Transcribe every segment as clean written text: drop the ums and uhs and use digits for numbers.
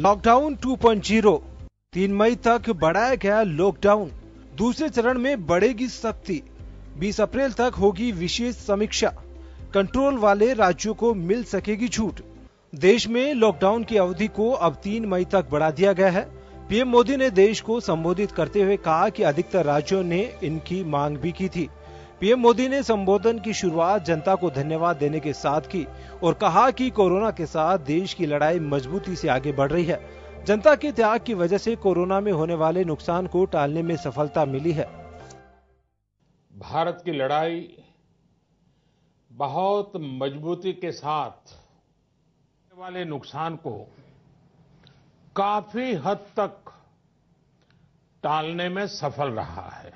Lockdown 2.0 3 मई तक बढ़ाया गया लॉकडाउन। दूसरे चरण में बढ़ेगी सख्ती। 20 अप्रैल तक होगी विशेष समीक्षा। कंट्रोल वाले राज्यों को मिल सकेगी छूट। देश में लॉकडाउन की अवधि को अब 3 मई तक बढ़ा दिया गया है। पीएम मोदी ने देश को संबोधित करते हुए कहा कि अधिकतर राज्यों ने इनकी मांग भी की थी। पीएम मोदी ने संबोधन की शुरुआत जनता को धन्यवाद देने के साथ की और कहा कि कोरोना के साथ देश की लड़ाई मजबूती से आगे बढ़ रही है। जनता के त्याग की वजह से कोरोना में होने वाले नुकसान को टालने में सफलता मिली है। भारत की लड़ाई बहुत मजबूती के साथ होने वाले नुकसान को काफी हद तक टालने में सफल रहा है।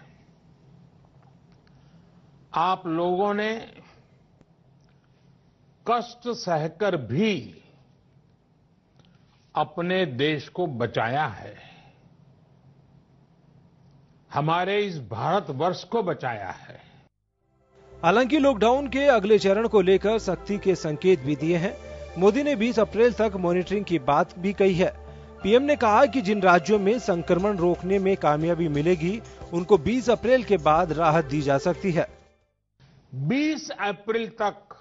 आप लोगों ने कष्ट सहकर भी अपने देश को बचाया है, हमारे इस भारतवर्ष को बचाया है। हालांकि लॉकडाउन के अगले चरण को लेकर सख्ती के संकेत भी दिए हैं। मोदी ने 20 अप्रैल तक मॉनिटरिंग की बात भी कही है। पीएम ने कहा कि जिन राज्यों में संक्रमण रोकने में कामयाबी मिलेगी, उनको 20 अप्रैल के बाद राहत दी जा सकती है। 20 अप्रैल तक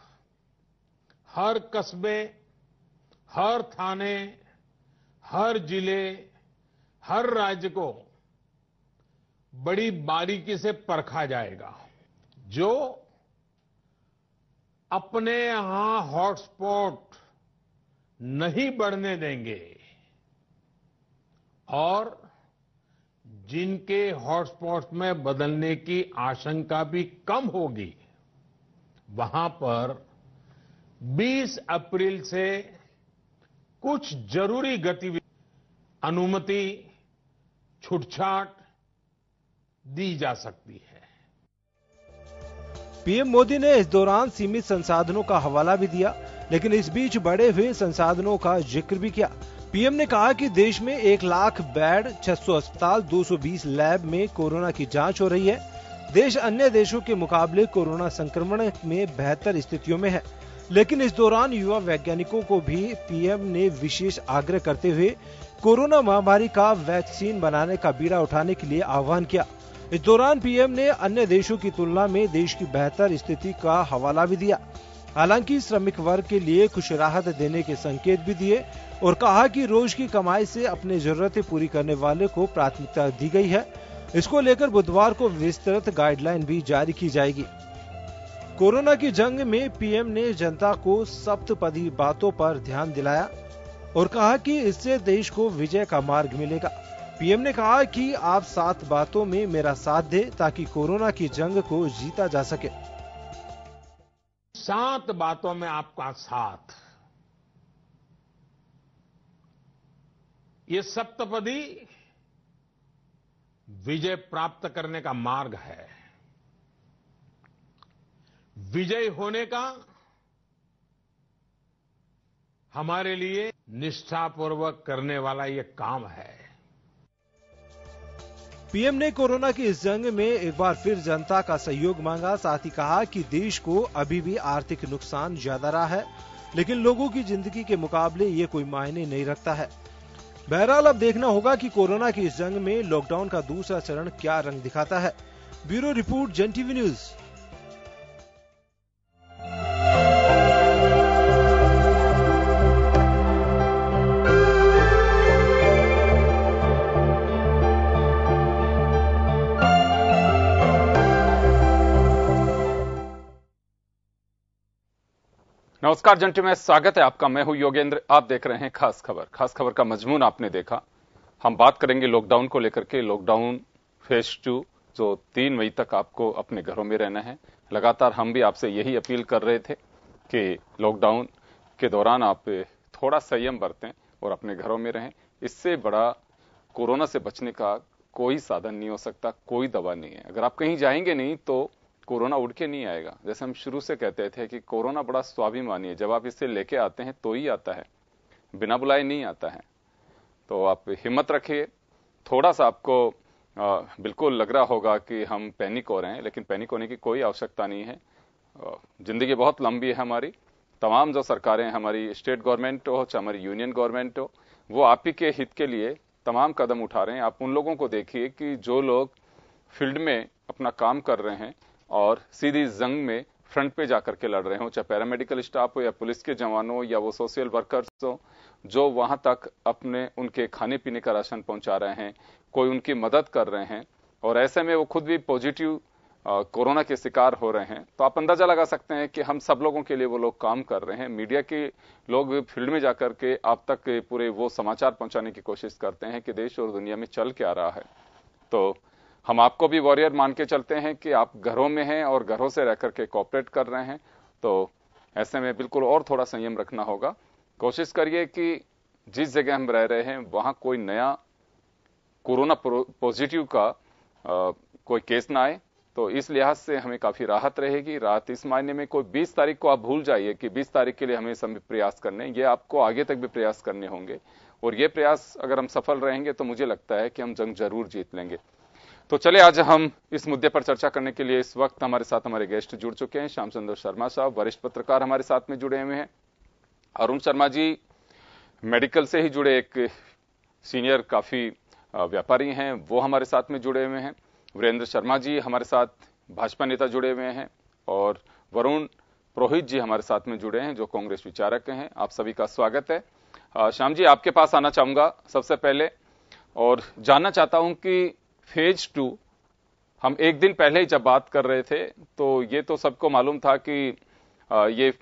हर कस्बे, हर थाने, हर जिले, हर राज्य को बड़ी बारीकी से परखा जाएगा। जो अपने यहां हॉटस्पॉट नहीं बढ़ने देंगे और जिनके हॉटस्पॉट में बदलने की आशंका भी कम होगी, वहां पर 20 अप्रैल से कुछ जरूरी गतिविधि, अनुमति, छूटछाट दी जा सकती है। पीएम मोदी ने इस दौरान सीमित संसाधनों का हवाला भी दिया, लेकिन इस बीच बढ़े हुए संसाधनों का जिक्र भी किया। पीएम ने कहा कि देश में 1 लाख बेड, 600 अस्पताल, 220 लैब में कोरोना की जांच हो रही है। देश अन्य देशों के मुकाबले कोरोना संक्रमण में बेहतर स्थितियों में है। लेकिन इस दौरान युवा वैज्ञानिकों को भी पीएम ने विशेष आग्रह करते हुए कोरोना महामारी का वैक्सीन बनाने का बीड़ा उठाने के लिए आह्वान किया। इस दौरान पीएम ने अन्य देशों की तुलना में देश की बेहतर स्थिति का हवाला भी दिया। हालांकि श्रमिक वर्ग के लिए कुछ राहत देने के संकेत भी दिए और कहा कि रोज की कमाई से अपनी जरूरतें पूरी करने वाले को प्राथमिकता दी गई है। इसको लेकर बुधवार को विस्तृत गाइडलाइन भी जारी की जाएगी। कोरोना की जंग में पीएम ने जनता को सप्तपदी बातों पर ध्यान दिलाया और कहा कि इससे देश को विजय का मार्ग मिलेगा। पीएम ने कहा कि आप 7 बातों में मेरा साथ दें ताकि कोरोना की जंग को जीता जा सके। 7 बातों में आपका साथ। ये सप्तपदी विजय प्राप्त करने का मार्ग है। विजय होने का हमारे लिए निष्ठापूर्वक करने वाला ये काम है। पीएम ने कोरोना की इस जंग में एक बार फिर जनता का सहयोग मांगा। साथ ही कहा कि देश को अभी भी आर्थिक नुकसान ज्यादा रहा है, लेकिन लोगों की जिंदगी के मुकाबले ये कोई मायने नहीं रखता है। बहरहाल अब देखना होगा कि कोरोना की इस जंग में लॉकडाउन का दूसरा चरण क्या रंग दिखाता है। ब्यूरो रिपोर्ट, जन टीवी न्यूज। नमस्कार, जन टीवी में स्वागत है आपका। मैं हूं योगेंद्र। आप देख रहे हैं खास खबर। खास खबर का मजमून आपने देखा। हम बात करेंगे लॉकडाउन को लेकर के। लॉकडाउन फेज 2 जो 3 मई तक आपको अपने घरों में रहना है। लगातार हम भी आपसे यही अपील कर रहे थे कि लॉकडाउन के दौरान आप थोड़ा संयम बरतें और अपने घरों में रहें। इससे बड़ा कोरोना से बचने का कोई साधन नहीं हो सकता, कोई दवा नहीं है। अगर आप कहीं जाएंगे नहीं तो कोरोना उड़ के नहीं आएगा। जैसे हम शुरू से कहते थे कि कोरोना बड़ा स्वाभिमानी है, जब आप इसे लेके आते हैं तो ही आता है, बिना बुलाए नहीं आता है। तो आप हिम्मत रखिए। थोड़ा सा आपको बिल्कुल लग रहा होगा कि हम पैनिक हो रहे हैं, लेकिन पैनिक होने की कोई आवश्यकता नहीं है। जिंदगी बहुत लंबी है हमारी। तमाम जो सरकारें, हमारी स्टेट गवर्नमेंट हो चाहे हमारी यूनियन गवर्नमेंट हो, वो आप ही के हित के लिए तमाम कदम उठा रहे हैं। आप उन लोगों को देखिए कि जो लोग फील्ड में अपना काम कर रहे हैं और सीधी जंग में फ्रंट पे जाकर के लड़ रहे हो, चाहे पैरामेडिकल स्टाफ हो या पुलिस के जवान हो या वो सोशल वर्कर्स हो, जो वहां तक अपने उनके खाने पीने का राशन पहुंचा रहे हैं, कोई उनकी मदद कर रहे हैं, और ऐसे में वो खुद भी पॉजिटिव कोरोना के शिकार हो रहे हैं। तो आप अंदाजा लगा सकते हैं कि हम सब लोगों के लिए वो लोग काम कर रहे हैं। मीडिया के लोग फील्ड में जाकर के आप तक पूरे वो समाचार पहुंचाने की कोशिश करते हैं कि देश और दुनिया में चल क्या रहा है। तो हम आपको भी वॉरियर मान के चलते हैं कि आप घरों में हैं और घरों से रह करके कॉपरेट कर रहे हैं। तो ऐसे में बिल्कुल और थोड़ा संयम रखना होगा। कोशिश करिए कि जिस जगह हम रह रहे हैं वहां कोई नया कोरोना पॉजिटिव का कोई केस ना आए। तो इस लिहाज से हमें काफी राहत रहेगी। राहत इस मायने में, कोई 20 तारीख को आप भूल जाइए कि 20 तारीख के लिए हमें सभी प्रयास करने, ये आपको आगे तक भी प्रयास करने होंगे, और ये प्रयास अगर हम सफल रहेंगे तो मुझे लगता है कि हम जंग जरूर जीत लेंगे। तो चले, आज हम इस मुद्दे पर चर्चा करने के लिए इस वक्त हमारे साथ हमारे गेस्ट जुड़ चुके हैं। श्याम सुंदर शर्मा साहब, वरिष्ठ पत्रकार, हमारे साथ में जुड़े हुए हैं। अरुण शर्मा जी मेडिकल से ही जुड़े एक सीनियर काफी व्यापारी हैं, वो हमारे साथ में जुड़े हुए हैं। वीरेंद्र शर्मा जी हमारे साथ भाजपा नेता जुड़े हुए हैं, और वरुण पुरोहित जी हमारे साथ में जुड़े हैं जो कांग्रेस विचारक हैं। आप सभी का स्वागत है। श्याम जी, आपके पास आना चाहूंगा सबसे पहले, और जानना चाहता हूं कि फेज 2 हम एक दिन पहले ही जब बात कर रहे थे तो ये तो सबको मालूम था कि ये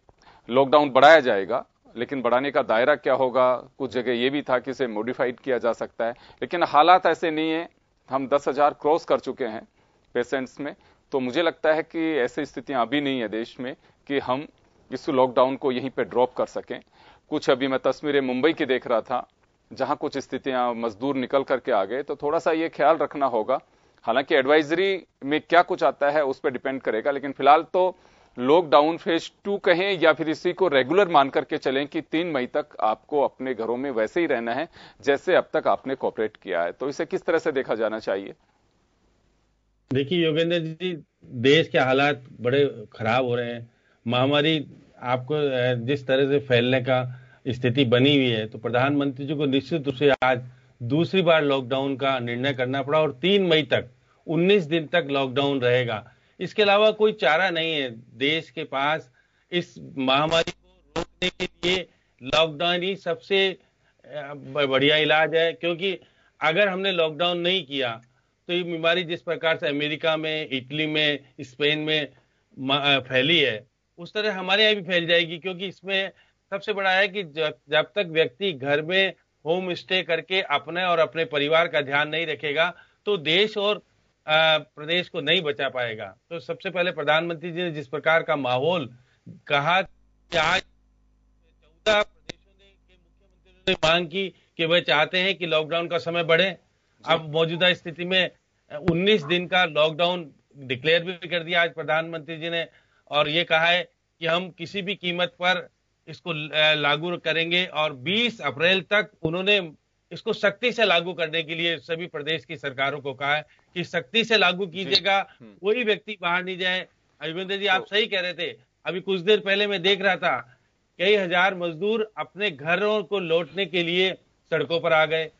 लॉकडाउन बढ़ाया जाएगा, लेकिन बढ़ाने का दायरा क्या होगा, कुछ जगह ये भी था कि इसे मॉडिफाइड किया जा सकता है, लेकिन हालात ऐसे नहीं है। हम 10,000 क्रॉस कर चुके हैं पेशेंट्स में। तो मुझे लगता है कि ऐसी स्थितियां अभी नहीं है देश में कि हम इस लॉकडाउन को यहीं पे ड्रॉप कर सकें। कुछ अभी मैं तस्वीरें मुंबई की देख रहा था, जहां कुछ स्थितियां, मजदूर निकल करके आ गए, तो थोड़ा सा ये ख्याल रखना होगा। हालांकि एडवाइजरी में क्या कुछ आता है उस पर डिपेंड करेगा, लेकिन फिलहाल तो लॉकडाउन फेज 2 कहें या फिर इसी को रेगुलर मान करके चलें कि 3 मई तक आपको अपने घरों में वैसे ही रहना है जैसे अब तक आपने कोऑपरेट किया है। तो इसे किस तरह से देखा जाना चाहिए? देखिए योगेंद्र जी, देश के हालात बड़े खराब हो रहे हैं। महामारी आपको जिस तरह से फैलने का स्थिति बनी हुई है, तो प्रधानमंत्री जी को निश्चित रूप से आज दूसरी बार लॉकडाउन का निर्णय करना पड़ा, और 3 मई तक 19 दिन तक लॉकडाउन रहेगा। इसके अलावा कोई चारा नहीं है देश के पास। इस महामारी को रोकने के लिए लॉकडाउन ही सबसे बढ़िया इलाज है, क्योंकि अगर हमने लॉकडाउन नहीं किया तो ये बीमारी जिस प्रकार से अमेरिका में, इटली में, स्पेन में फैली है, उस तरह हमारे यहाँ भी फैल जाएगी। क्योंकि इसमें सबसे बड़ा है कि जब तक व्यक्ति घर में होम स्टे करके अपने और अपने परिवार का ध्यान नहीं रखेगा तो देश और प्रदेश को नहीं बचा पाएगा। तो सबसे पहले प्रधानमंत्री जी ने जिस प्रकार का माहौल कहा कि आज 14 प्रदेशों के मुख्यमंत्रियों ने मांग की कि वह चाहते हैं कि लॉकडाउन का समय बढ़े। अब मौजूदा स्थिति में 19 दिन का लॉकडाउन डिक्लेयर भी कर दिया आज प्रधानमंत्री जी ने, और ये कहा है कि हम किसी भी कीमत पर इसको लागू करेंगे, और 20 अप्रैल तक उन्होंने इसको सख्ती से लागू करने के लिए सभी प्रदेश की सरकारों को कहा है कि सख्ती से लागू कीजिएगा, कोई व्यक्ति बाहर नहीं जाए। अभिनंदन जी, आप सही कह रहे थे। अभी कुछ देर पहले मैं देख रहा था कई हजार मजदूर अपने घरों को लौटने के लिए सड़कों पर आ गए।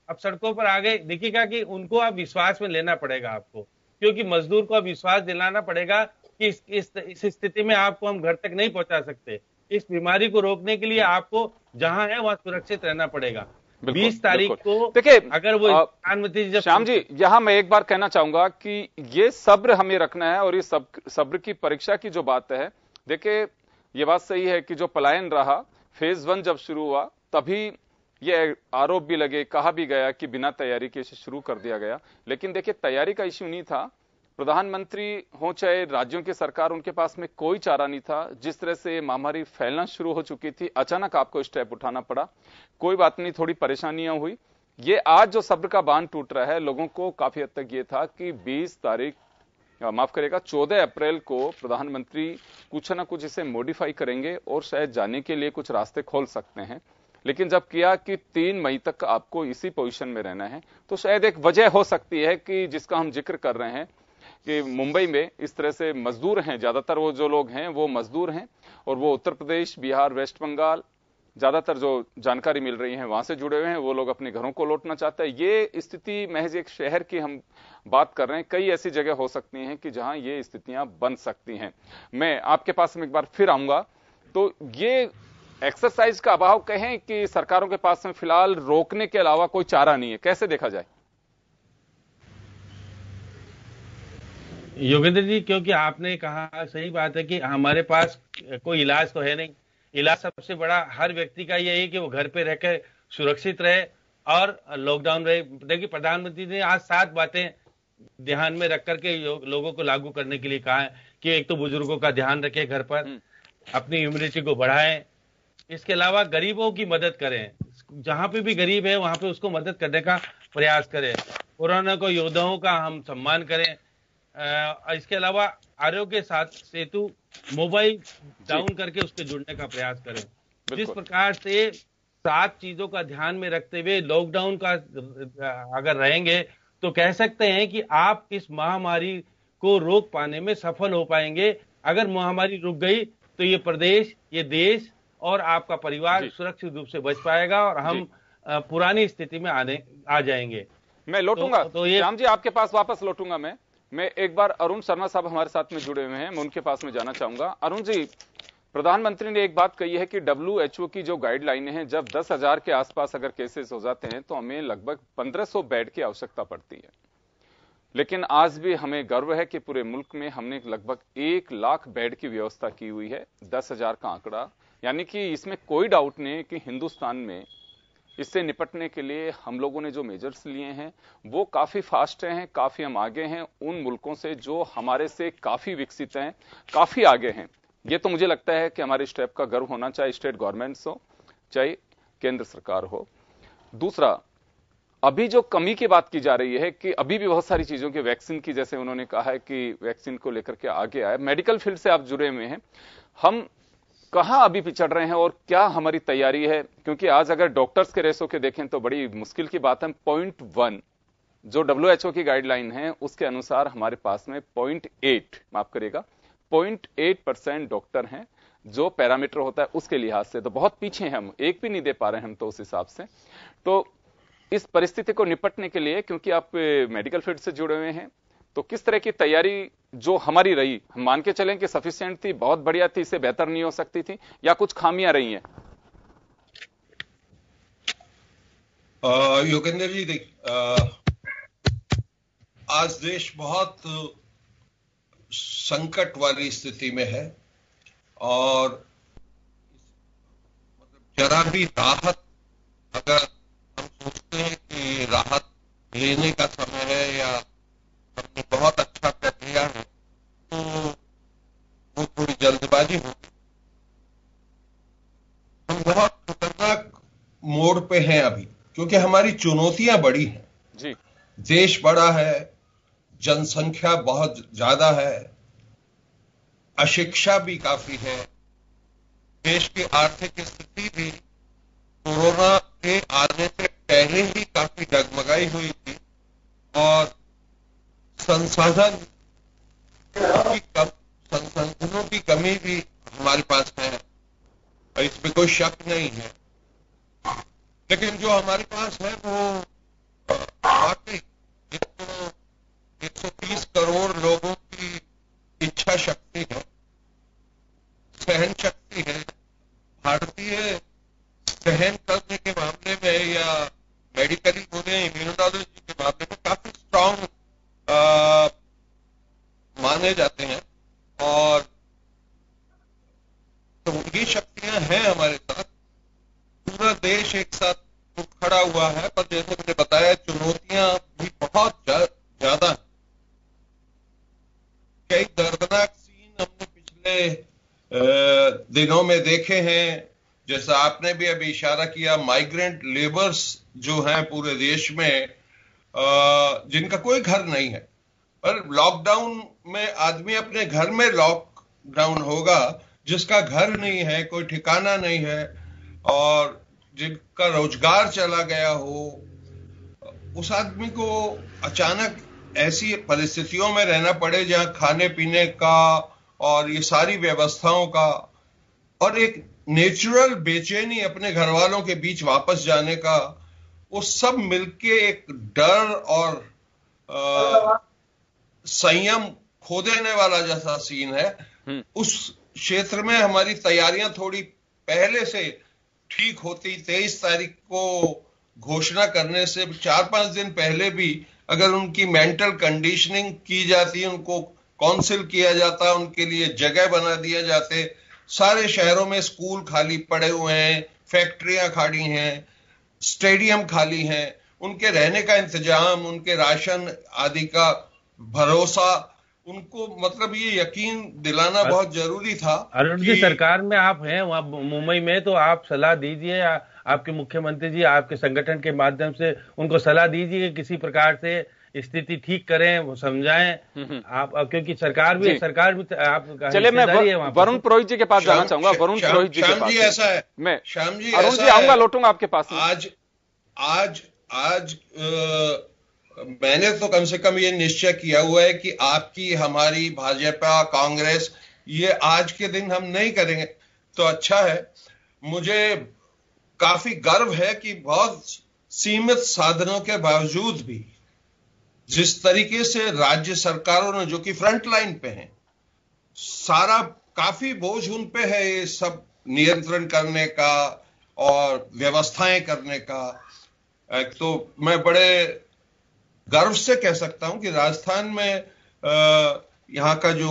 अब सड़कों पर आ गए, देखिएगा कि उनको अब विश्वास में लेना पड़ेगा आपको, क्योंकि मजदूर को अब विश्वास दिलाना पड़ेगा कि इस स्थिति में आपको हम घर तक नहीं पहुंचा सकते। इस बीमारी को रोकने के लिए आपको जहां है वहां सुरक्षित रहना पड़ेगा। 20 तारीख को देखिए, अगर वो प्रधानमंत्री जी, श्याम जी, यहां मैं एक बार कहना चाहूंगा कि ये सब्र हमें रखना है, और इस सब्र की परीक्षा की जो बात है, देखिए ये बात सही है कि जो पलायन रहा फेज 1 जब शुरू हुआ तभी ये आरोप भी लगे, कहा भी गया कि बिना तैयारी के इसे शुरू कर दिया गया। लेकिन देखिए, तैयारी का इश्यू नहीं था। प्रधानमंत्री हो चाहे राज्यों की सरकार, उनके पास में कोई चारा नहीं था। जिस तरह से महामारी फैलना शुरू हो चुकी थी, अचानक आपको स्टेप उठाना पड़ा। कोई बात नहीं, थोड़ी परेशानियां हुई। ये आज जो सब्र का बांध टूट रहा है, लोगों को काफी हद तक ये था कि 20 तारीख, माफ करेगा, 14 अप्रैल को प्रधानमंत्री कुछ ना कुछ इसे मॉडिफाई करेंगे और शायद जाने के लिए कुछ रास्ते खोल सकते हैं। लेकिन जब किया कि 3 मई तक आपको इसी पोजीशन में रहना है, तो शायद एक वजह हो सकती है कि जिसका हम जिक्र कर रहे हैं कि मुंबई में इस तरह से मजदूर हैं, ज्यादातर वो जो लोग हैं वो मजदूर हैं, और वो उत्तर प्रदेश, बिहार, वेस्ट बंगाल ज्यादातर जो जानकारी मिल रही है वहां से जुड़े हुए हैं, वो लोग अपने घरों को लौटना चाहते हैं। ये स्थिति महज एक शहर की हम बात कर रहे हैं, कई ऐसी जगह हो सकती हैं कि जहां ये स्थितियां बन सकती हैं। मैं आपके पास में एक बार फिर आऊंगा। तो ये एक्सरसाइज का अभाव कहें कि सरकारों के पास में फिलहाल रोकने के अलावा कोई चारा नहीं है, कैसे देखा जाए? योगेंद्र जी, क्योंकि आपने कहा सही बात है कि हमारे पास कोई इलाज तो है नहीं। इलाज सबसे बड़ा हर व्यक्ति का यही है कि वो घर पे रहकर सुरक्षित रहे और लॉकडाउन रहे। देखिए, प्रधानमंत्री ने आज 7 बातें ध्यान में रख करके लोगों को लागू करने के लिए कहा है कि एक तो बुजुर्गों का ध्यान रखें, घर पर अपनी इम्यूनिटी को बढ़ाएं, इसके अलावा गरीबों की मदद करें, जहां पे भी गरीब है वहां पे उसको मदद करने का प्रयास करें, कोरोना को योद्धाओं का हम सम्मान करें। इसके अलावा आरोग्य साथ सेतु मोबाइल डाउन करके उसके जुड़ने का प्रयास करें। जिस प्रकार से 7 चीजों का ध्यान में रखते हुए लॉकडाउन का अगर रहेंगे तो कह सकते हैं कि आप इस महामारी को रोक पाने में सफल हो पाएंगे। अगर महामारी रुक गई तो ये प्रदेश, ये देश और आपका परिवार सुरक्षित रूप से बच पाएगा और हम पुरानी स्थिति में आ जाएंगे। मैं लौटूंगा तो ये श्याम जी आपके पास वापस लौटूंगा। मैं एक बार अरुण शर्मा साहब हमारे साथ में जुड़े हुए हैं, मैं उनके पास में जाना चाहूंगा। अरुण जी, प्रधानमंत्री ने एक बात कही है कि WHO की जो गाइडलाइन है, जब 10,000 के आसपास अगर केसेस हो जाते हैं तो हमें लगभग 1500 बेड की आवश्यकता पड़ती है। लेकिन आज भी हमें गर्व है कि पूरे मुल्क में हमने लगभग 1 लाख बेड की व्यवस्था की हुई है। 10,000 का आंकड़ा, यानी कि इसमें कोई डाउट नहीं कि हिंदुस्तान में इससे निपटने के लिए हम लोगों ने जो मेजर्स लिए हैं वो काफी फास्ट हैं, काफी हम आगे हैं उन मुल्कों से जो हमारे से काफी विकसित हैं, काफी आगे हैं। ये तो मुझे लगता है कि हमारे स्टेप का गर्व होना चाहिए, स्टेट गवर्नमेंट्स हो चाहे केंद्र सरकार हो। दूसरा, अभी जो कमी की बात की जा रही है कि अभी भी बहुत सारी चीजों की, वैक्सीन की, जैसे उन्होंने कहा है कि वैक्सीन को लेकर के आगे आए। मेडिकल फील्ड से आप जुड़े हुए हैं, हम कहां अभी पिछड़ रहे हैं और क्या हमारी तैयारी है? क्योंकि आज अगर डॉक्टर्स के रेशो के देखें तो बड़ी मुश्किल की बात है। 0.1 जो WHO की गाइडलाइन है उसके अनुसार हमारे पास में 0.8, माफ करिएगा, 0.8% डॉक्टर हैं जो पैरामीटर होता है उसके लिहाज से। तो बहुत पीछे हैं हम, एक भी नहीं दे पा रहे हैं हम तो उस हिसाब से। तो इस परिस्थिति को निपटने के लिए, क्योंकि आप मेडिकल फील्ड से जुड़े हुए हैं, तो किस तरह की तैयारी जो हमारी रही, हम मान के चलें कि सफिशिएंट थी, बहुत बढ़िया थी, इससे बेहतर नहीं हो सकती थी, या कुछ खामियां रही हैं? योगेंद्र जी, आज देश बहुत संकट वाली स्थिति में है और जरा भी राहत, अगर हम सोचते हैं कि राहत लेने का समय है या हमने बहुत अच्छा कर लिया है, तो वो थोड़ी जल्दबाजी होगी। हम बहुत खतरनाक मोड़ पे हैं अभी, क्योंकि हमारी चुनौतियां बड़ी हैं जी। देश बड़ा है, जनसंख्या बहुत ज्यादा है, अशिक्षा भी काफी है, देश की आर्थिक स्थिति भी कोरोना के आने से पहले ही काफी डगमगाई हुई थी और संसाधनों की कमी भी हमारे पास है, इसमें कोई शक नहीं है। लेकिन जो हमारे पास है वो वाकई 130 करोड़ लोगों की इच्छा शक्ति है, सहन शक्ति है। भारतीय सहन करने के मामले में या मेडिकली बोले, इम्यूनोलॉजी के मामले में काफी स्ट्रांग माने जाते हैं और तो ये शक्तियां हैं हमारे साथ। पूरा देश एक साथ खड़ा हुआ है, पर जैसे मैंने बताया चुनौतियां भी बहुत ज्यादा हैं। कई दर्दनाक सीन हमने पिछले दिनों में देखे हैं, जैसा आपने भी अभी इशारा किया, माइग्रेंट लेबर्स जो हैं पूरे देश में, जिनका कोई घर नहीं है, पर लॉकडाउन में आदमी अपने घर में लॉकडाउन होगा, जिसका घर नहीं है, कोई ठिकाना नहीं है और जिनका रोजगार चला गया हो, उस आदमी को अचानक ऐसी परिस्थितियों में रहना पड़े जहां खाने पीने का और ये सारी व्यवस्थाओं का और एक नेचुरल बेचैनी अपने घर वालों के बीच वापस जाने का, वो सब मिलके एक डर और संयम खो देने वाला जैसा सीन है। उस क्षेत्र में हमारी तैयारियां थोड़ी पहले से ठीक होती। 23 तारीख को घोषणा करने से 4-5 दिन पहले भी अगर उनकी मेंटल कंडीशनिंग की जाती, उनको काउंसिल किया जाता, उनके लिए जगह बना दिया जाते। सारे शहरों में स्कूल खाली पड़े हुए हैं, फैक्ट्रियां खाली हैं, स्टेडियम खाली हैं, उनके रहने का इंतजाम, उनके राशन आदि का भरोसा, उनको मतलब ये यकीन दिलाना बहुत जरूरी था। अरुण जी, सरकार में आप हैं वहां मुंबई में, तो आप सलाह दीजिए, आपके मुख्यमंत्री जी आपके संगठन के माध्यम से उनको सलाह दीजिए कि किसी प्रकार से स्थिति ठीक करें, वो समझाएं आप, क्योंकि सरकार भी आप। चलिए, मैं वरुण पुरोहित जी के पास जाना चाहूंगा। वरुण पुरोहित जी के पास ऐसा है, मैं श्याम जी अरुण जी आऊंगा, लौटूंगा आपके पास। आज मैंने तो कम से कम ये निश्चय किया हुआ है कि आपकी, हमारी, भाजपा, कांग्रेस, ये आज के दिन हम नहीं करेंगे तो अच्छा है। मुझे काफी गर्व है कि बहुत सीमित साधनों के बावजूद भी जिस तरीके से राज्य सरकारों ने, जो कि फ्रंट लाइन पे हैं, सारा काफी बोझ उन पे है ये सब नियंत्रण करने का और व्यवस्थाएं करने का। तो मैं बड़े गर्व से कह सकता हूं कि राजस्थान में यहां का जो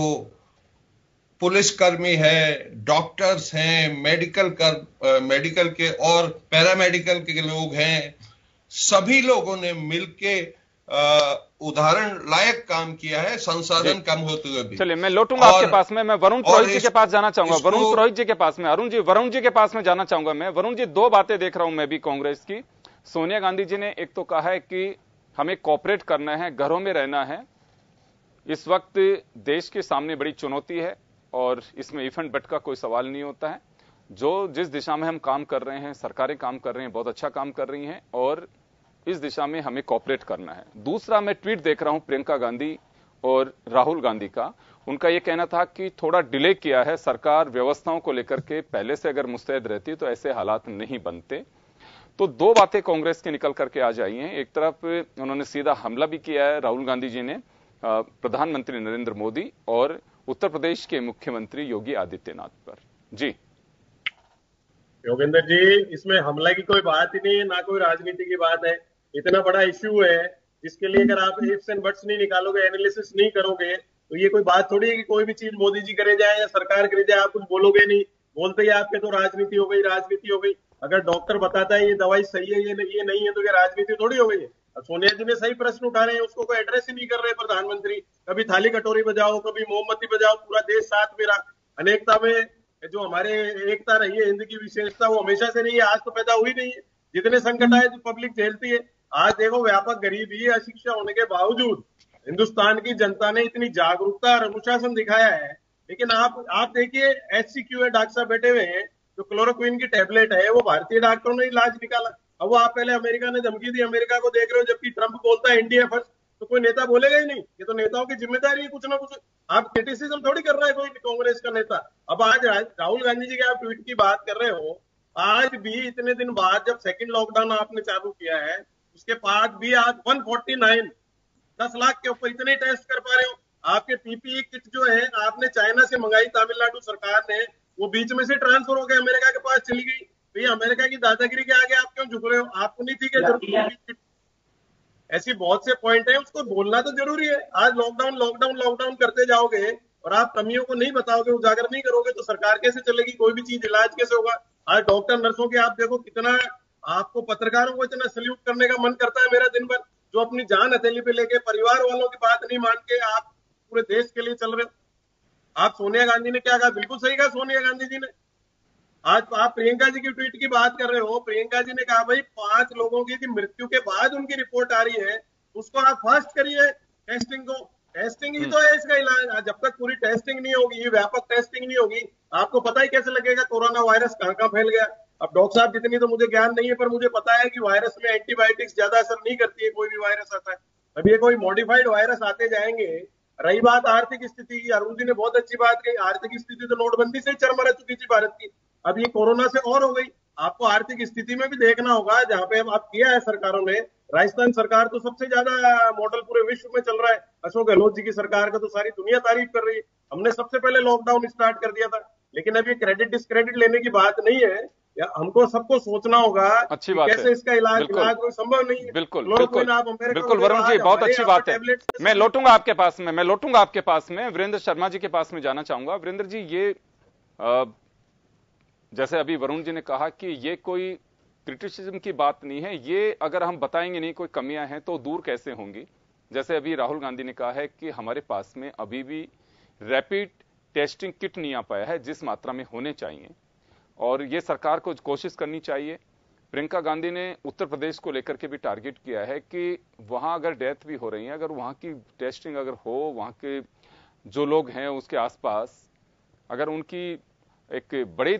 पुलिसकर्मी है, डॉक्टर्स हैं, मेडिकल के और पैरामेडिकल के लोग हैं, सभी लोगों ने मिलके उदाहरण लायक काम किया है, संसाधन कम होते हुए भी। चलिए, मैं लौटूंगा आपके पास में। मैं वरुण पुरोहित जी के पास जाना चाहूंगा। वरुण पुरोहित जी के पास में वरुण जी के पास में जाना चाहूंगा मैं। वरुण जी, दो बातें देख रहा हूं मैं भी कांग्रेस की। सोनिया गांधी जी ने एक तो कहा है कि हमें कोऑपरेट करना है, घरों में रहना है। इस वक्त देश के सामने बड़ी चुनौती है और इसमें इफ एंड बट का कोई सवाल नहीं होता है। जिस दिशा में हम काम कर रहे हैं, सरकारें काम कर रही हैं, बहुत अच्छा काम कर रही हैं और इस दिशा में हमें कोऑपरेट करना है। दूसरा, मैं ट्वीट देख रहा हूं प्रियंका गांधी और राहुल गांधी का। उनका यह कहना था कि थोड़ा डिले किया है सरकार व्यवस्थाओं को लेकर के, पहले से अगर मुस्तैद रहती तो ऐसे हालात नहीं बनते। तो दो बातें कांग्रेस की निकल करके आ जाई हैं। एक तरफ उन्होंने सीधा हमला भी किया है राहुल गांधी जी ने प्रधानमंत्री नरेंद्र मोदी और उत्तर प्रदेश के मुख्यमंत्री योगी आदित्यनाथ पर। जी योगेंद्र जी, इसमें हमला की कोई बात ही नहीं है, ना कोई राजनीति की बात है। इतना बड़ा इश्यू है जिसके लिए अगर आप इफ्स एंड बट्स नहीं निकालोगे, एनालिसिस नहीं करोगे, तो ये कोई बात थोड़ी है कि कोई भी चीज मोदी जी करे जाए या सरकार करे जाए, आप कुछ बोलोगे नहीं, बोलते ही आपके तो राजनीति हो गई। अगर डॉक्टर बताता है ये दवाई सही है, ये नहीं है, तो ये राजनीति थोड़ी हो गई है। अब सोनिया जी ने सही प्रश्न उठा रहे हैं, उसको कोई एड्रेस ही नहीं कर रहे प्रधानमंत्री। कभी थाली कटोरी बजाओ, कभी मोमबत्ती बजाओ, पूरा देश साथ में रहा। अनेकता में जो हमारे एकता रही है, हिंद की विशेषता, वो हमेशा से नहीं है, आज तो पैदा हुई नहीं है। जितने संकट आए तो पब्लिक झेलती है। आज देखो, व्यापक गरीबी, अशिक्षा होने के बावजूद हिंदुस्तान की जनता ने इतनी जागरूकता और अनुशासन दिखाया है। लेकिन आप देखिए, HCQ डॉक्टर साहब बैठे हुए हैं, जो क्लोरोक्विन की टैबलेट है वो भारतीय डॉक्टरों ने इलाज निकाला। अब वो आप पहले अमेरिका ने धमकी दी, अमेरिका को देख रहे हो, जबकि ट्रंप बोलता है इंडिया फर्स्ट, तो कोई नेता बोलेगा ही नहीं। ये तो नेताओं की जिम्मेदारी है कुछ ना कुछ। आप क्रिटिसिज्म थोड़ी कर रहे हैं कोई कांग्रेस का नेता। अब आज राहुल गांधी जी के आप ट्वीट की बात कर रहे हो, आज भी इतने दिन बाद जब सेकंड लॉकडाउन आपने चालू किया है, उसके बाद भी आज 149 10 लाख के ऊपर इतने टेस्ट कर पा रहे हो। आपके PPE किट जो है आपने चाइना से मंगाई, तमिलनाडु सरकार ने, वो बीच में से ट्रांसफर हो गया, अमेरिका के पास चली गई। भैया, अमेरिका की दादागिरी के आगे आप क्यों झुक रहे हो? आपको नहीं थी क्या जरूरत? ऐसी बहुत से पॉइंट है, उसको बोलना तो जरूरी है। आज लॉकडाउन करते जाओगे और आप कमियों को नहीं बताओगे, उजागर नहीं करोगे, तो सरकार कैसे चलेगी? कोई भी चीज, इलाज कैसे होगा? आज डॉक्टर नर्सों के आप देखो कितना, आपको पत्रकारों को इतना सल्यूट करने का मन करता है मेरा दिन भर, जो अपनी जान हथेली पे लेके परिवार वालों की बात नहीं मान के आप पूरे देश के लिए चल रहे हो। आप सोनिया गांधी ने क्या कहा, बिल्कुल सही कहा सोनिया गांधी जी ने। आज आप प्रियंका जी की ट्वीट की बात कर रहे हो, प्रियंका जी ने कहा भाई 5 लोगों की मृत्यु के बाद उनकी रिपोर्ट आ रही है, उसको आप फास्ट करिए टेस्टिंग को। टेस्टिंग ही तो है इसका इलाज। जब तक पूरी टेस्टिंग नहीं होगी, व्यापक टेस्टिंग नहीं होगी, आपको पता ही कैसे लगेगा कोरोना वायरस कहां कहां फैल गया। अब डॉक्टर साहब, जितनी तो मुझे ज्ञान नहीं है, पर मुझे पता है कि वायरस में एंटीबायोटिक्स ज्यादा असर नहीं करती है, कोई भी वायरस आता है। अब ये कोई मॉडिफाइड वायरस आते जाएंगे। रही बात आर्थिक स्थिति की, अरुण जी ने बहुत अच्छी बात कही, आर्थिक स्थिति तो नोटबंदी से चरमरा चुकी थी भारत की। अब ये कोरोना से और हो गई। आपको आर्थिक स्थिति में भी देखना होगा, जहां पे अब किया है सरकारों ने। राजस्थान सरकार तो सबसे ज्यादा मॉडल पूरे विश्व में चल रहा है। अशोक गहलोत जी की सरकार का तो सारी दुनिया तारीफ कर रही है। हमने सबसे पहले लॉकडाउन स्टार्ट कर दिया था। लेकिन अब ये क्रेडिट डिस्क्रेडिट लेने की बात नहीं है, या हमको सबको सोचना होगा अच्छी बात कैसे है। इसका इलाज कोई संभव नहीं है। बिल्कुल क्लोरोक्विन बिल्कुल आप अमेरिका बिल्कुल में वरुण जी, आज बहुत हमारे अच्छी यहाँ बात है। टेबलेट मैं लौटूंगा आपके पास में, मैं लौटूंगा आपके पास में। वीरेंद्र शर्मा जी के पास में जाना चाहूंगा। वीरेंद्र जी, ये जैसे अभी वरुण जी ने कहा कि ये कोई क्रिटिसिज्म की बात नहीं है, ये अगर हम बताएंगे नहीं कोई कमियां हैं तो दूर कैसे होंगी। जैसे अभी राहुल गांधी ने कहा है कि हमारे पास में अभी भी रैपिड टेस्टिंग किट नहीं आ पाया है जिस मात्रा में होने चाहिए, और ये सरकार को कोशिश करनी चाहिए। प्रियंका गांधी ने उत्तर प्रदेश को लेकर के भी टारगेट किया है कि वहां अगर डेथ भी हो रही है, अगर वहां की टेस्टिंग अगर हो, वहां के जो लोग हैं उसके आसपास अगर उनकी एक बड़ी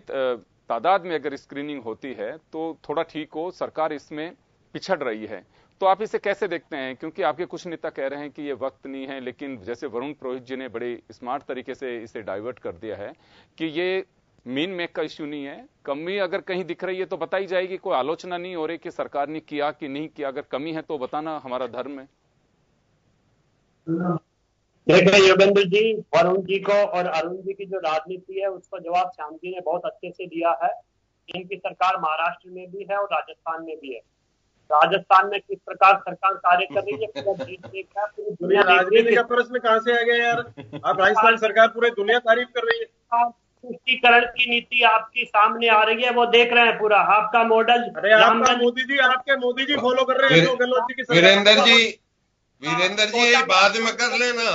तादाद में अगर स्क्रीनिंग होती है तो थोड़ा ठीक हो। सरकार इसमें पिछड़ रही है, तो आप इसे कैसे देखते हैं? क्योंकि आपके कुछ नेता कह रहे हैं कि ये वक्त नहीं है, लेकिन जैसे वरुण पुरोहित जी ने बड़े स्मार्ट तरीके से इसे डाइवर्ट कर दिया है कि ये मीन मेक का इश्यू नहीं है। कमी अगर कहीं दिख रही है तो बताई जाएगी, कोई आलोचना नहीं हो रही कि सरकार ने किया कि नहीं किया। अगर कमी है तो बताना हमारा धर्म है। देखिए योगेंद्र जी, वरुण जी को और अरुण जी की जो राजनीति है उसका जवाब श्याम जी ने बहुत अच्छे से दिया है। इनकी सरकार महाराष्ट्र में भी है और राजस्थान में भी है। राजस्थान में किस प्रकार सरकार कार्य कर रही है पूरा देश देख रहा है, पूरी दुनिया राजनीति का प्रश्न कहाँ से आ गया यार? अब राजस्थान सरकार पूरे दुनिया तारीफ कर रही है। तुष्टीकरण की नीति आपकी सामने आ रही है, वो देख रहे हैं पूरा आपका मॉडल। अरे आपका आपके मोदी जी फॉलो कर रहे हैं अशोक गहलोत जी की सरकार। वीरेंद्र जी बाद में कर लेना,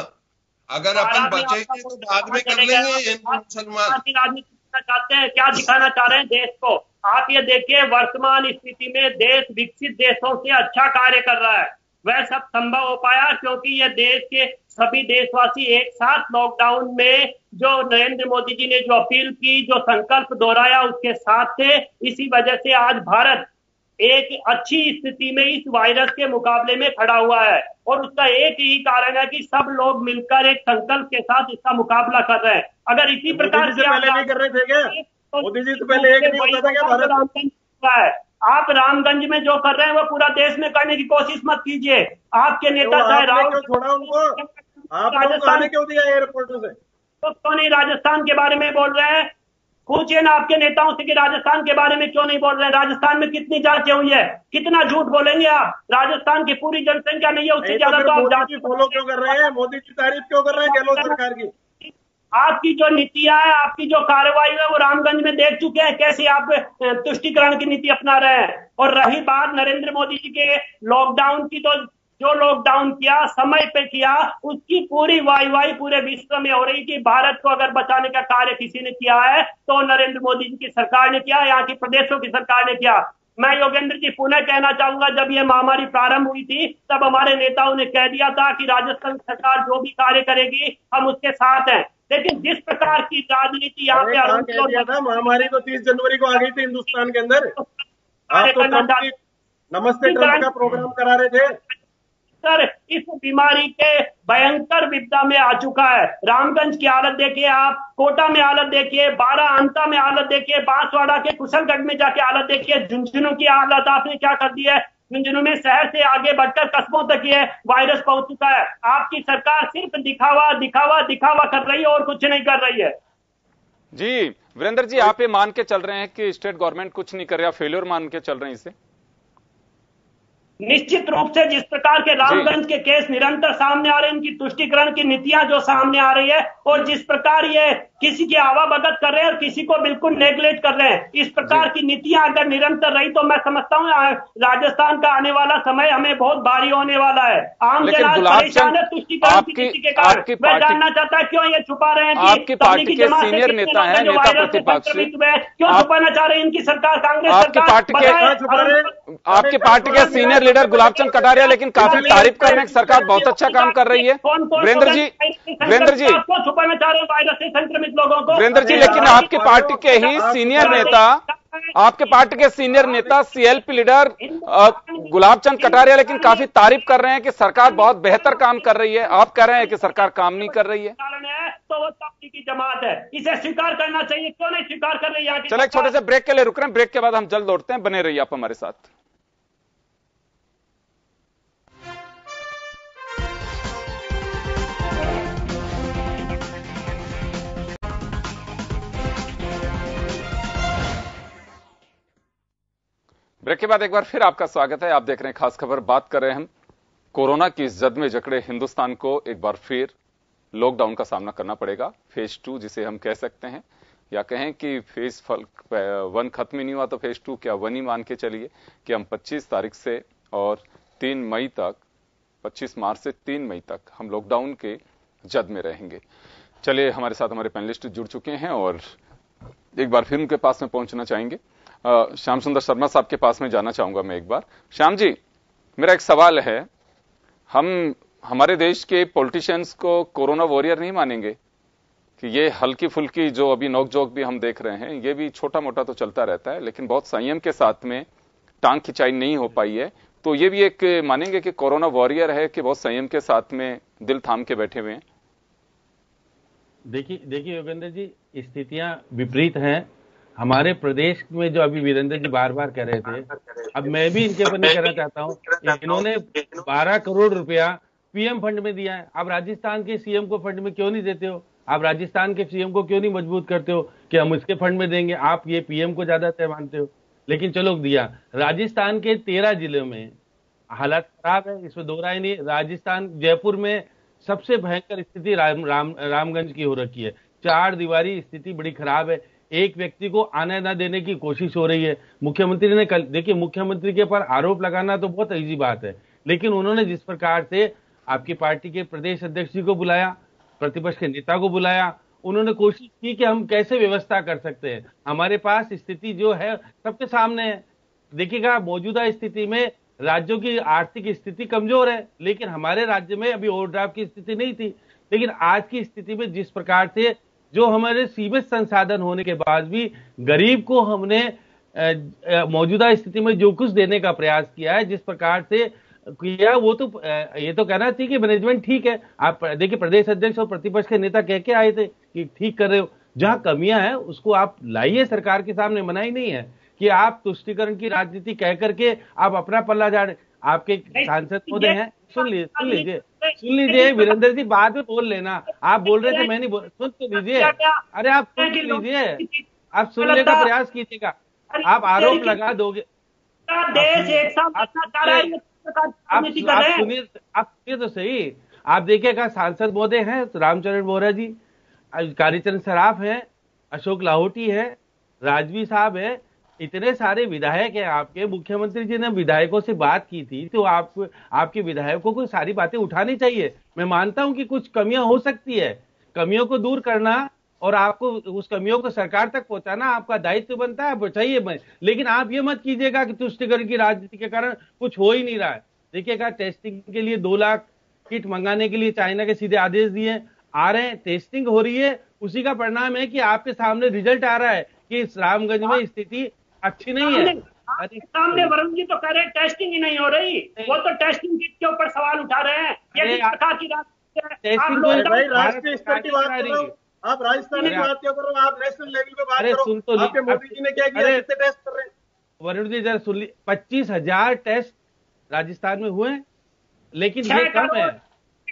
अगर अपन बचेंगे तो बाद में कर लेंगे। मुसलमान राजनीति करना चाहते हैं, क्या दिखाना चाह रहे हैं देश को? आप ये देखिए, वर्तमान स्थिति में देश विकसित देशों से अच्छा कार्य कर रहा है। वह सब संभव हो पाया क्योंकि ये देश के सभी देशवासी एक साथ लॉकडाउन में जो नरेंद्र मोदी जी ने जो अपील की, जो संकल्प दोहराया, उसके साथ थे। इसी वजह से आज भारत एक अच्छी स्थिति में इस वायरस के मुकाबले में खड़ा हुआ है, और उसका एक ही कारण है कि सब लोग मिलकर एक संकल्प के साथ इसका मुकाबला कर रहे हैं। अगर इसी प्रकार से पहले नहीं कर रहे थे क्या? मोदी जी तो पहले एक नहीं होता था क्या भारत? आप रामगंज में जो कर रहे हैं वो पूरा देश में करने की कोशिश मत कीजिए। आपके नेता चाहे राहुल छोड़ा उनको, आप राजस्थान क्यों दिया एयरपोर्ट से? तो क्यों नहीं राजस्थान के बारे में बोल रहे हैं? पूछिए ना आपके नेताओं से कि राजस्थान के बारे में क्यों नहीं बोल रहे हैं। राजस्थान में कितनी जांचें हुई है? कितना झूठ बोलेंगे आप? राजस्थान की पूरी जनसंख्या नहीं है, उससे ज्यादा तो आप जांच फॉलो क्यों कर रहे हैं? मोदी की तारीफ क्यों कर रहे हैं गहलोत सरकार की? आपकी जो नीतियां है, आपकी जो कार्रवाई है, वो रामगंज में देख चुके हैं कैसे आप तुष्टीकरण की नीति अपना रहे हैं। और रही बात नरेंद्र मोदी जी के लॉकडाउन की, तो जो लॉकडाउन किया समय पे किया, उसकी पूरी वाहवाही पूरे विश्व में हो रही कि भारत को अगर बचाने का कार्य किसी ने किया है तो नरेंद्र मोदी जी की सरकार ने किया, यहाँ की प्रदेशों की सरकार ने किया। मैं योगेंद्र जी पुनः कहना चाहूंगा, जब ये महामारी प्रारंभ हुई थी तब हमारे नेताओं ने कह दिया था कि राजस्थान सरकार जो भी कार्य करेगी हम उसके साथ हैं। लेकिन जिस प्रकार की राजनीति यहाँ पे कह दिया था, महामारी तो 30 जनवरी को आ गई थी हिंदुस्तान के अंदर। आप तो नमस्ते ट्रंप का प्रोग्राम करा रहे थे सर। इस बीमारी के भयंकर विपदा में आ चुका है। रामगंज की हालत देखिए आप, कोटा में हालत देखिए, बाराअंता में हालत देखिए, बांसवाड़ा के कुशलगढ़ में जाके हालत देखिए, झुंझुनू की हालत आपने क्या कर दी है। झुंझुनू में शहर से आगे बढ़कर कस्बों तक ये वायरस पहुंच चुका है। आपकी सरकार सिर्फ दिखावा दिखावा दिखावा कर रही है और कुछ नहीं कर रही है। जी वीरेंद्र जी, आप ये मान के चल रहे हैं कि स्टेट गवर्नमेंट कुछ नहीं कर रहा, फेलियर मान के चल रहे हैं इसे? निश्चित रूप से जिस प्रकार के रामगंज के केस निरंतर सामने आ रहे हैं, इनकी तुष्टीकरण की नीतियां जो सामने आ रही है, और जिस प्रकार ये किसी की आवा भगत कर रहे हैं और किसी को बिल्कुल नेग्लेक्ट कर रहे हैं, इस प्रकार की नीतियां अगर निरंतर रही तो मैं समझता हूं राजस्थान का आने वाला समय हमें बहुत भारी होने वाला है। आम जन परेशान है तुष्टीकरण की नीति के कारण। मैं जानना चाहता है क्यों ये छुपा रहे हैं कि आपकी पार्टी के सीनियर नेता है, नेता प्रतिपक्ष, क्यों छुपाना चाह रहे हैं इनकी सरकार, कांग्रेस सरकार? आपकी पार्टी के सीनियर लीडर गुलाबचंद कटारिया लेकिन काफी तारीफ कर रहे हैं, सरकार बहुत अच्छा काम कर रही है। वीरेंद्र जी छुपाना चाह रहे हैं वायरस से संक्रमित लोगों को? वीरेंद्र जी, लेकिन आपकी पार्टी के ही सीनियर नेता आपके पार्टी के सीनियर नेता सीएलपी लीडर गुलाब चंद कटारिया लेकिन काफी तारीफ कर रहे हैं कि सरकार बहुत बेहतर काम कर रही है। आप कह रहे हैं कि सरकार काम नहीं कर रही है। तो वो तबलीगी जमात है, इसे स्वीकार करना चाहिए। क्यों नहीं स्वीकार कर रही है? चलो एक छोटे से ब्रेक के लिए रुक रहे हैं, ब्रेक के बाद हम जल्द लौटते हैं, बने रहिए आप हमारे साथ। ब्रेक के बाद एक बार फिर आपका स्वागत है। आप देख रहे हैं खास खबर। बात कर रहे हैं हम कोरोना की जद में जकड़े हिंदुस्तान को एक बार फिर लॉकडाउन का सामना करना पड़ेगा। फेज 2 जिसे हम कह सकते हैं, या कहें कि फेज 1 खत्म ही नहीं हुआ तो फेज 2 क्या 1 ही मान के चलिए कि हम 25 तारीख से और 3 मई तक, 25 मार्च से 3 मई तक हम लॉकडाउन के जद में रहेंगे। चलिए हमारे साथ हमारे पैनलिस्ट जुड़ चुके हैं और एक बार फिर उनके पास में पहुंचना चाहेंगे। श्याम सुंदर शर्मा साहब के पास में जाना चाहूंगा मैं एक बार। श्याम जी, मेरा एक सवाल है, हम हमारे देश के पॉलिटिशियंस को कोरोना वॉरियर नहीं मानेंगे कि ये हल्की फुल्की जो अभी नोकझोंक भी हम देख रहे हैं, ये भी छोटा मोटा तो चलता रहता है, लेकिन बहुत संयम के साथ में टांग खिंचाई नहीं हो पाई है, तो ये भी एक मानेंगे कि कोरोना वॉरियर है कि बहुत संयम के साथ में दिल थाम के बैठे हुए हैं? देखिए योगेंद्र जी, स्थितियां विपरीत हैं। हमारे प्रदेश में जो अभी वीरेंद्र जी बार बार कह रहे थे, अब मैं भी इनके ऊपर नहीं कहना चाहता हूं, इन्होंने 12 करोड़ रुपया पीएम फंड में दिया है। आप राजस्थान के सीएम को फंड में क्यों नहीं देते हो? आप राजस्थान के सीएम को क्यों नहीं मजबूत करते हो कि हम इसके फंड में देंगे? आप ये पीएम को ज्यादा तय मानते हो, लेकिन चलो दिया। राजस्थान के 13 जिलों में हालात खराब है, इसमें दो राय नहीं। राजस्थान जयपुर में सबसे भयंकर स्थिति रामगंज की हो रखी है। 4 दीवारी स्थिति बड़ी खराब है। एक व्यक्ति को आने ना देने की कोशिश हो रही है। मुख्यमंत्री ने कल, देखिए मुख्यमंत्री के ऊपर आरोप लगाना तो बहुत इजी बात है, लेकिन उन्होंने जिस प्रकार से आपकी पार्टी के प्रदेश अध्यक्ष जी को बुलाया, प्रतिपक्ष के नेता को बुलाया, उन्होंने कोशिश की कि हम कैसे व्यवस्था कर सकते हैं। हमारे पास स्थिति जो है सबके सामने है। देखिएगा, मौजूदा स्थिति में राज्यों की आर्थिक स्थिति कमजोर है, लेकिन हमारे राज्य में अभी ओवरड्राफ्ट की स्थिति नहीं थी। लेकिन आज की स्थिति में जिस प्रकार से जो हमारे सीमित संसाधन होने के बाद भी गरीब को हमने मौजूदा स्थिति में जो कुछ देने का प्रयास किया है, जिस प्रकार से किया, वो तो ये तो कहना चाहिए कि मैनेजमेंट ठीक है। आप देखिए, प्रदेश अध्यक्ष और प्रतिपक्ष के नेता कह के आए थे कि ठीक कर रहे हो। जहां कमियां हैं उसको आप लाइए सरकार के सामने, मनाही नहीं है कि आप तुष्टीकरण की राजनीति कह करके आप अपना पल्ला झाड़। आपके सांसद महोदय हैं, सुन लीजिए वीरेंद्र जी, बाद में बोल लेना। आप बोल रहे थे, मैं नहीं बोल, सुन तो लीजिए। अरे आप सुन लीजिए, आप सुनने का प्रयास कीजिएगा। आप आरोप लगा दोगे, देश एक साथ आप सुनिए तो सही। आप देखिएगा, सांसद महोदय हैं रामचरण बोहरा जी, कालीचरण सराफ हैं, अशोक लाहौटी है, राजवी साहब है, इतने सारे विधायक हैं आपके। मुख्यमंत्री जी ने विधायकों से बात की थी, तो आपके विधायकों को सारी बातें उठानी चाहिए। मैं मानता हूं कि कुछ कमियां हो सकती है, कमियों को दूर करना और आपको उस कमियों को सरकार तक पहुंचाना आपका दायित्व बनता है, चाहिए। लेकिन आप ये मत कीजिएगा कि तुष्टीकरण की राजनीति के कारण कुछ हो ही नहीं रहा है। देखिएगा, टेस्टिंग के लिए 2 लाख किट मंगाने के लिए चाइना के सीधे आदेश दिए, आ रहे हैं, टेस्टिंग हो रही है। उसी का परिणाम है कि आपके सामने रिजल्ट आ रहा है कि रामगंज में स्थिति अच्छी नहीं है। सामने वरुण जी तो कह रहे हैं टेस्टिंग ही नहीं हो रही, वो तो टेस्टिंग किट के ऊपर सवाल उठा रहे हैं। ये सरकार की राष्ट्रीय स्तर की बात कर रहे हो, आप राजस्थान की बात क्यों कर रहे हो? आप नेशनल लेवल पे बात करो। सुन तो आपके मोदी जी ने क्या किया, कितने टेस्ट कर रहे हैं? वरुण जी जरा सुन ली, 25,000 टेस्ट राजस्थान में हुए, लेकिन ये कम है।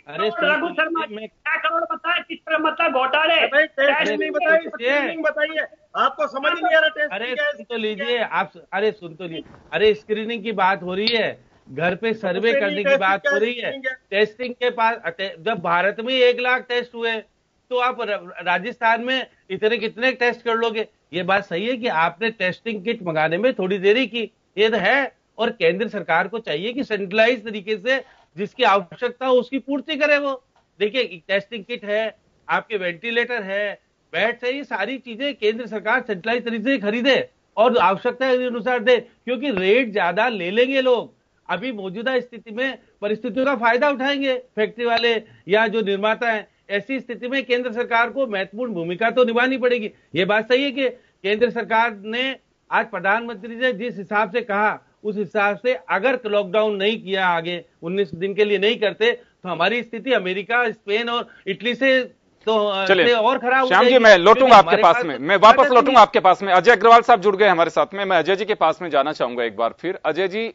अरे रघु शर्मा, 6 करोड़ बताए, किस पर मतलब घोटाले? टेस्ट नहीं बताइए, स्क्रीनिंग बताइए। आपको समझ नहीं आ रहा टेस्ट? अरे सुन तो लीजिए आप, अरे सुन तो लीजिए, अरे स्क्रीनिंग की बात हो रही है, घर पे सर्वे करने की बात हो रही है। टेस्टिंग के पास जब भारत में 1 लाख टेस्ट हुए, तो आप राजस्थान में इतने कितने टेस्ट कर लोगे? ये बात सही है कि आपने टेस्टिंग किट मंगाने में थोड़ी देरी की, ये तो है। और केंद्र सरकार को चाहिए कि सेंट्रलाइज तरीके से जिसकी आवश्यकता हो उसकी पूर्ति करे। वो देखिए, टेस्टिंग किट है, आपके वेंटिलेटर है, बेड्स है, ये सारी चीजें केंद्र सरकार सेंट्रलाइज तरीके से खरीदे और आवश्यकता के अनुसार दे, क्योंकि रेट ज्यादा ले लेंगे लोग। अभी मौजूदा स्थिति में परिस्थितियों का फायदा उठाएंगे फैक्ट्री वाले या जो निर्माता है। ऐसी स्थिति में केंद्र सरकार को महत्वपूर्ण भूमिका तो निभानी पड़ेगी। ये बात सही है कि केंद्र सरकार ने आज प्रधानमंत्री ने जिस हिसाब से कहा उस हिसाब से अगर लॉकडाउन नहीं किया आगे 19 दिन के लिए नहीं करते तो हमारी स्थिति अमेरिका, स्पेन और इटली से चलिए और खराब हो श्याम जी, जाएगी। मैं लौटूंगा आपके हमारे पास में, मैं वापस लौटूंगा आपके पास में। अजय अग्रवाल साहब जुड़ गए हमारे साथ में, मैं अजय जी के पास में जाना चाहूंगा एक बार फिर। अजय जी,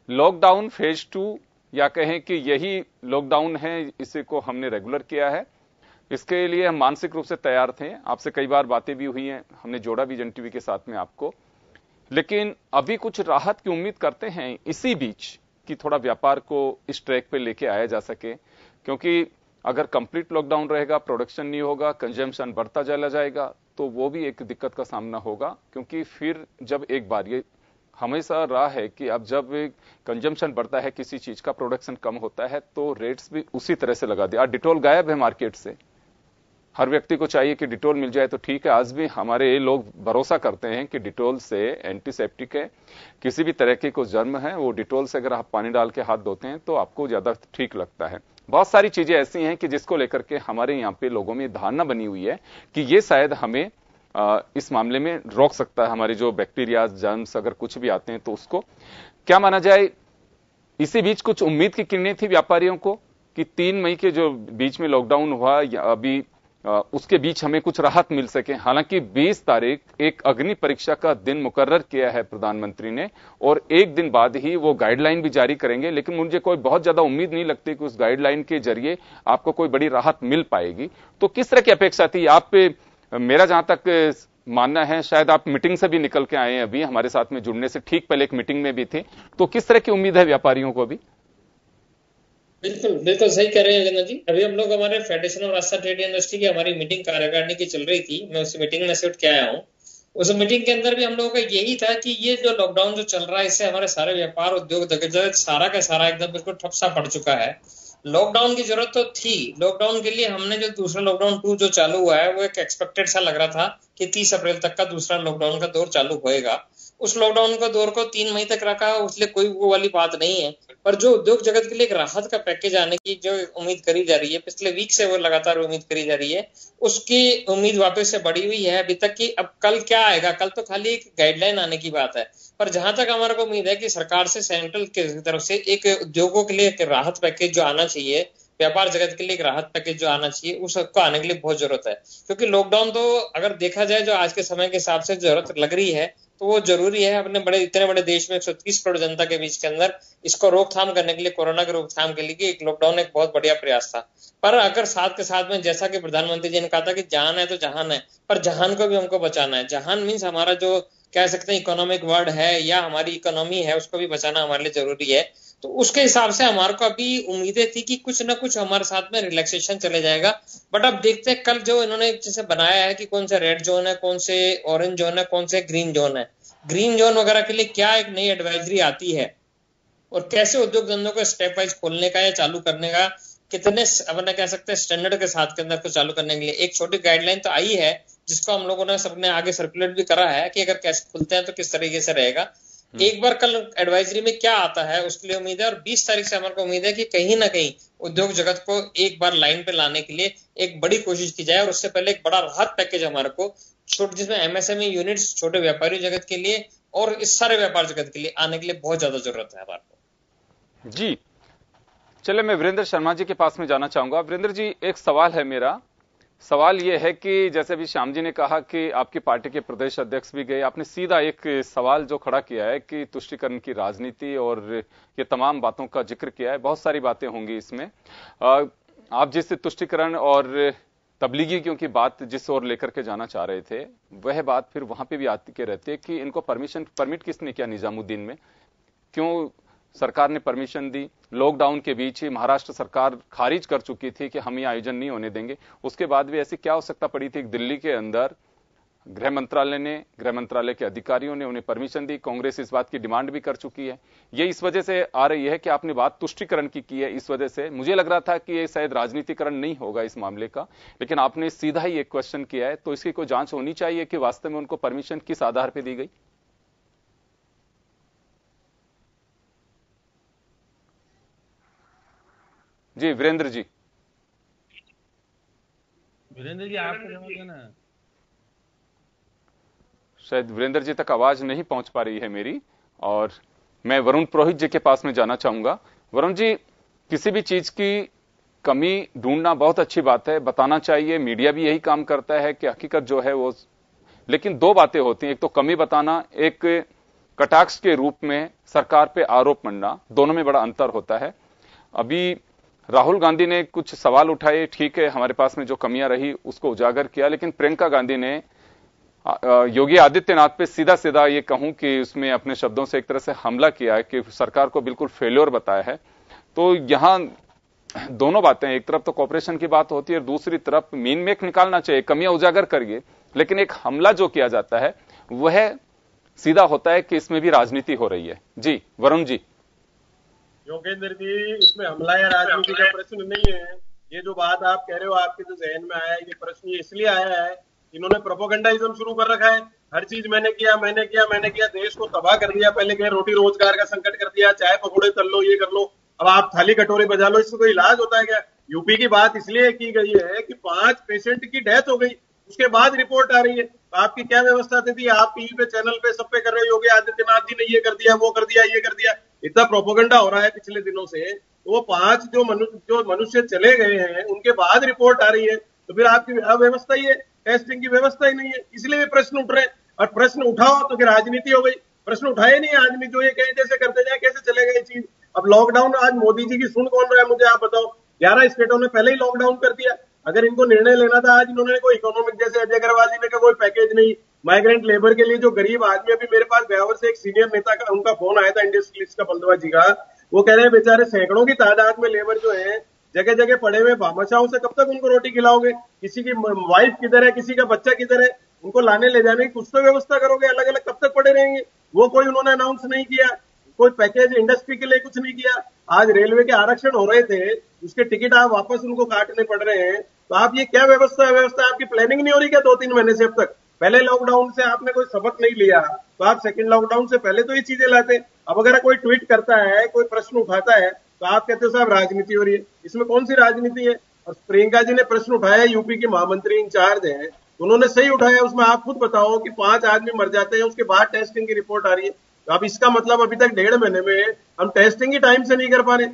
लॉकडाउन फेज 2 या कहें कि यही लॉकडाउन है, इसी को हमने रेगुलर किया है, इसके लिए हम मानसिक रूप से तैयार थे। आपसे कई बार बातें भी हुई हैं, हमने जोड़ा भी जन टीवी के साथ में आपको, लेकिन अभी कुछ राहत की उम्मीद करते हैं इसी बीच कि थोड़ा व्यापार को इस ट्रैक पे लेके आया जा सके, क्योंकि अगर कंप्लीट लॉकडाउन रहेगा, प्रोडक्शन नहीं होगा, कंजम्पशन बढ़ता चला जाएगा, तो वो भी एक दिक्कत का सामना होगा। क्योंकि फिर जब एक बार, ये हमेशा रहा है कि अब जब कंजम्पशन बढ़ता है, किसी चीज का प्रोडक्शन कम होता है, तो रेट्स भी उसी तरह से लगा दिया। डिटोल गायब है मार्केट से, हर व्यक्ति को चाहिए कि डिटोल मिल जाए तो ठीक है। आज भी हमारे लोग भरोसा करते हैं कि डिटोल से एंटीसेप्टिक है, किसी भी तरह के कोई जर्म है वो डिटोल से अगर आप पानी डाल के हाथ धोते हैं तो आपको ज्यादा ठीक लगता है। बहुत सारी चीजें ऐसी हैं कि जिसको लेकर के हमारे यहाँ पे लोगों में धारणा बनी हुई है कि ये शायद हमें इस मामले में रोक सकता है। हमारे जो बैक्टीरिया, जर्म्स अगर कुछ भी आते हैं तो उसको क्या माना जाए। इसी बीच कुछ उम्मीद की किरणें थी व्यापारियों को कि 3 मई के जो बीच में लॉकडाउन हुआ, या अभी उसके बीच हमें कुछ राहत मिल सके। हालांकि 20 तारीख एक अग्नि परीक्षा का दिन मुकर्रर किया है प्रधानमंत्री ने, और एक दिन बाद ही वो गाइडलाइन भी जारी करेंगे, लेकिन मुझे कोई बहुत ज्यादा उम्मीद नहीं लगती कि उस गाइडलाइन के जरिए आपको कोई बड़ी राहत मिल पाएगी। तो किस तरह की अपेक्षा थी आप पे? मेरा जहां तक मानना है, शायद आप मीटिंग से भी निकल के आए हैं, अभी हमारे साथ में जुड़ने से ठीक पहले एक मीटिंग में भी थे, तो किस तरह की उम्मीद है व्यापारियों को अभी? बिल्कुल बिल्कुल सही कह रहे हैं योगेंद्र जी। अभी हम लोग हमारे federation of Rajasthan trade industry की हमारी मीटिंग कार्यकारिणी की चल रही थी, मैं उस मीटिंग में से उठ के आया हूँ। उस मीटिंग के अंदर भी हम लोगों का यही था कि ये जो लॉकडाउन जो चल रहा है, इससे हमारे सारे व्यापार, उद्योग जगत सारा का सारा एकदम बिल्कुल ठप सा पड़ चुका है। लॉकडाउन की जरूरत तो थी, लॉकडाउन के लिए हमने जो दूसरा लॉकडाउन 2 जो चालू हुआ है वो एक एक्सपेक्टेड सा लग रहा था कि 30 अप्रैल तक का दूसरा लॉकडाउन का दौर चालू होएगा। उस लॉकडाउन का दौर को 3 मई तक रखा, उसलिए कोई वो वाली बात नहीं है। पर जो उद्योग जगत के लिए एक राहत का पैकेज आने की जो उम्मीद करी जा रही है, पिछले वीक से वो लगातार उम्मीद करी जा रही है, उसकी उम्मीद वापस से बढ़ी हुई है अभी तक। कि अब कल क्या आएगा, कल तो खाली एक गाइडलाइन आने की बात है, पर जहां तक हमारे को उम्मीद है कि सरकार से, सेंट्रल की तरफ से एक उद्योगों के लिए एक राहत पैकेज जो आना चाहिए, व्यापार जगत के लिए एक राहत पैकेज जो आना चाहिए, उसको आने के लिए बहुत जरूरत है। क्योंकि लॉकडाउन तो अगर देखा जाए जो आज के समय के हिसाब से जरूरत लग रही है, तो वो जरूरी है। अपने इतने बड़े देश में 130 करोड़ जनता के बीच के अंदर इसको रोकथाम करने के लिए, कोरोना की रोकथाम के लिए एक लॉकडाउन एक बहुत बढ़िया प्रयास था। पर अगर साथ के साथ में, जैसा कि प्रधानमंत्री जी ने कहा था कि जान है तो जहान है, पर जहान को भी हमको बचाना है। जहान मीन्स हमारा जो कह सकते हैं इकोनॉमिक वर्ड है या हमारी इकोनॉमी है, उसको भी बचाना हमारे लिए जरूरी है। तो उसके हिसाब से हमारे को अभी उम्मीदें थी कि कुछ ना कुछ हमारे साथ में रिलैक्सेशन चले जाएगा। बट अब देखते हैं कल जो इन्होंने जैसे बनाया है कि कौन से रेड जोन है, कौन से ऑरेंज जोन है, कौन से ग्रीन जोन है, ग्रीन जोन वगैरह के लिए क्या एक नई एडवाइजरी आती है, और कैसे उद्योग धंधों को स्टेप वाइज खोलने का या चालू करने का, कितने अपने कह सकते हैं स्टैंडर्ड के साथ के अंदर को चालू करने के लिए एक छोटी गाइडलाइन तो आई है, जिसको हम लोगों ने सबने आगे सर्कुलेट भी करा है कि अगर कैसे खुलते हैं तो किस तरीके से रहेगा। एक बार कल एडवाइजरी में क्या आता है उसके लिए उम्मीद है। और 20 तारीख से हमारे को उम्मीद है कि कहीं ना कहीं उद्योग जगत को एक बार लाइन पे लाने के लिए एक बड़ी कोशिश की जाए, और उससे पहले एक बड़ा राहत पैकेज हमारे को छोटे, जिसमें एमएसएमई यूनिट्स, छोटे व्यापारी जगत के लिए और इस सारे व्यापार जगत के लिए आने के लिए बहुत ज्यादा जरूरत है हमारे को। जी चले, मैं वीरेंद्र शर्मा जी के पास में जाना चाहूंगा। वीरेंद्र जी, एक सवाल है मेरा। सवाल यह है कि जैसे भी श्याम जी ने कहा कि आपकी पार्टी के प्रदेश अध्यक्ष भी गए, आपने सीधा एक सवाल जो खड़ा किया है कि तुष्टीकरण की राजनीति और ये तमाम बातों का जिक्र किया है। बहुत सारी बातें होंगी इसमें। आप जिस तुष्टीकरण और तबलीगियों की बात जिस ओर लेकर के जाना चाह रहे थे, वह बात फिर वहां पे भी आती के रहती है कि इनको परमिट किसने किया निजामुद्दीन में, क्यों सरकार ने परमिशन दी? लॉकडाउन के बीच ही महाराष्ट्र सरकार खारिज कर चुकी थी कि हम ये आयोजन नहीं होने देंगे। उसके बाद भी ऐसी क्या आवश्यकता पड़ी थी? दिल्ली के अंदर गृह मंत्रालय के अधिकारियों ने उन्हें परमिशन दी। कांग्रेस इस बात की डिमांड भी कर चुकी है। ये इस वजह से आ रही है कि आपने बात तुष्टीकरण की है। इस वजह से मुझे लग रहा था कि ये शायद राजनीतिकरण नहीं होगा इस मामले का, लेकिन आपने सीधा ही एक क्वेश्चन किया है, तो इसकी कोई जांच होनी चाहिए कि वास्तव में उनको परमिशन किस आधार पर दी गई। जी वीरेंद्र जी। वीरेंद्र जी आपका जवाब देना। शायद वीरेंद्र जी तक आवाज नहीं पहुंच पा रही है मेरी, और मैं वरुण पुरोहित जी के पास में जाना चाहूंगा। वरुण जी, किसी भी चीज की कमी ढूंढना बहुत अच्छी बात है, बताना चाहिए, मीडिया भी यही काम करता है कि हकीकत जो है वो, लेकिन दो बातें होती हैं, एक तो कमी बताना, एक कटाक्ष के रूप में सरकार पे आरोप मढ़ना, दोनों में बड़ा अंतर होता है। अभी राहुल गांधी ने कुछ सवाल उठाए, ठीक है, हमारे पास में जो कमियां रही उसको उजागर किया, लेकिन प्रियंका गांधी ने योगी आदित्यनाथ पे सीधा सीधा ये कहूं कि उसमें अपने शब्दों से एक तरह से हमला किया है कि सरकार को बिल्कुल फेल्योर बताया है। तो यहां दोनों बातें, एक तरफ तो कॉपरेशन की बात होती है, दूसरी तरफ मीन मेक निकालना चाहिए, कमियां उजागर करिए, लेकिन एक हमला जो किया जाता है वह सीधा होता है कि इसमें भी राजनीति हो रही है। जी वरुण जी। योगेंद्र जी, इसमें हमला या राजनीति का प्रश्न नहीं है। ये जो बात आप कह रहे हो, आपके जो जहन में आया है, ये प्रश्न इसलिए आया है, इन्होंने प्रोपोगंडाइज्म शुरू कर रखा है। हर चीज मैंने किया, देश को तबाह कर दिया। पहले कहे रोटी रोजगार का संकट कर दिया, चाय पकौड़े तल लो, ये कर लो, अब आप थाली कटोरी बजा लो। इससे कोई इलाज होता है क्या? यूपी की बात इसलिए की गई है कि 5 पेशेंट की डेथ हो गई, उसके बाद रिपोर्ट आ रही है। तो आपकी क्या व्यवस्था थी? आप टीवी पे, चैनल पे, सब पे कर रहे हो, योगी आदित्यनाथ जी ने ये कर दिया, वो कर दिया, ये कर दिया। इतना प्रोपोगंडा हो रहा है पिछले दिनों से। तो वो 5 जो मनुष्य चले गए हैं, उनके बाद रिपोर्ट आ रही है, तो फिर आपकी अव्यवस्था ही है, टेस्टिंग की व्यवस्था ही नहीं है। इसलिए प्रश्न उठ रहे हैं, और प्रश्न उठाओ तो फिर राजनीति हो गई। प्रश्न उठाए नहीं आदमी, जो ये कहीं जैसे करते जाए, कैसे चलेगा ये चीज? अब लॉकडाउन आज मोदी जी की सुन कौन रहा है? मुझे आप बताओ। 11 स्टेटों ने पहले ही लॉकडाउन कर दिया। अगर इनको निर्णय लेना था, आज इन्होंने कोई इकोनॉमिक, जैसे अजय अग्रवाल जी ने कहा कोई पैकेज नहीं, माइग्रेंट लेबर के लिए जो गरीब आदमी, अभी मेरे पास ब्यावर से एक सीनियर नेता का उनका फोन आया था, इंडस्ट्रियलिस्ट का, बलदवा जी का। वो कह रहे हैं बेचारे सैकड़ों की तादाद में लेबर जो है जगह जगह पड़े हुए भामाशाहों से, कब तक उनको रोटी खिलाओगे? किसी की वाइफ किधर है, किसी का बच्चा किधर है, उनको लाने ले जाने की कुछ तो व्यवस्था करोगे। अलग अलग कब तक पड़े रहेंगे? वो कोई उन्होंने अनाउंस नहीं किया, कोई पैकेज इंडस्ट्री के लिए कुछ नहीं किया। आज रेलवे के आरक्षण हो रहे थे, उसके टिकट आप वापस उनको काटने पड़ रहे हैं। तो आप ये क्या व्यवस्था आपकी प्लानिंग नहीं हो रही क्या 2-3 महीने से अब तक? पहले लॉकडाउन से आपने कोई सबक नहीं लिया, तो आप सेकंड लॉकडाउन से पहले तो ये चीजें लाते। अब अगर कोई ट्वीट करता है, कोई प्रश्न उठाता है, तो आप कहते हो साहब राजनीति हो रही है। इसमें कौन सी राजनीति है? और प्रियंका जी ने प्रश्न उठाया, यूपी की महामंत्री इंचार्ज है, उन्होंने सही उठाया। उसमें आप खुद बताओ कि 5 आदमी मर जाते हैं, उसके बाद टेस्टिंग की रिपोर्ट आ रही है। तो अब इसका मतलब अभी तक 1.5 महीने में हम टेस्टिंग ही टाइम से नहीं कर पा रहे,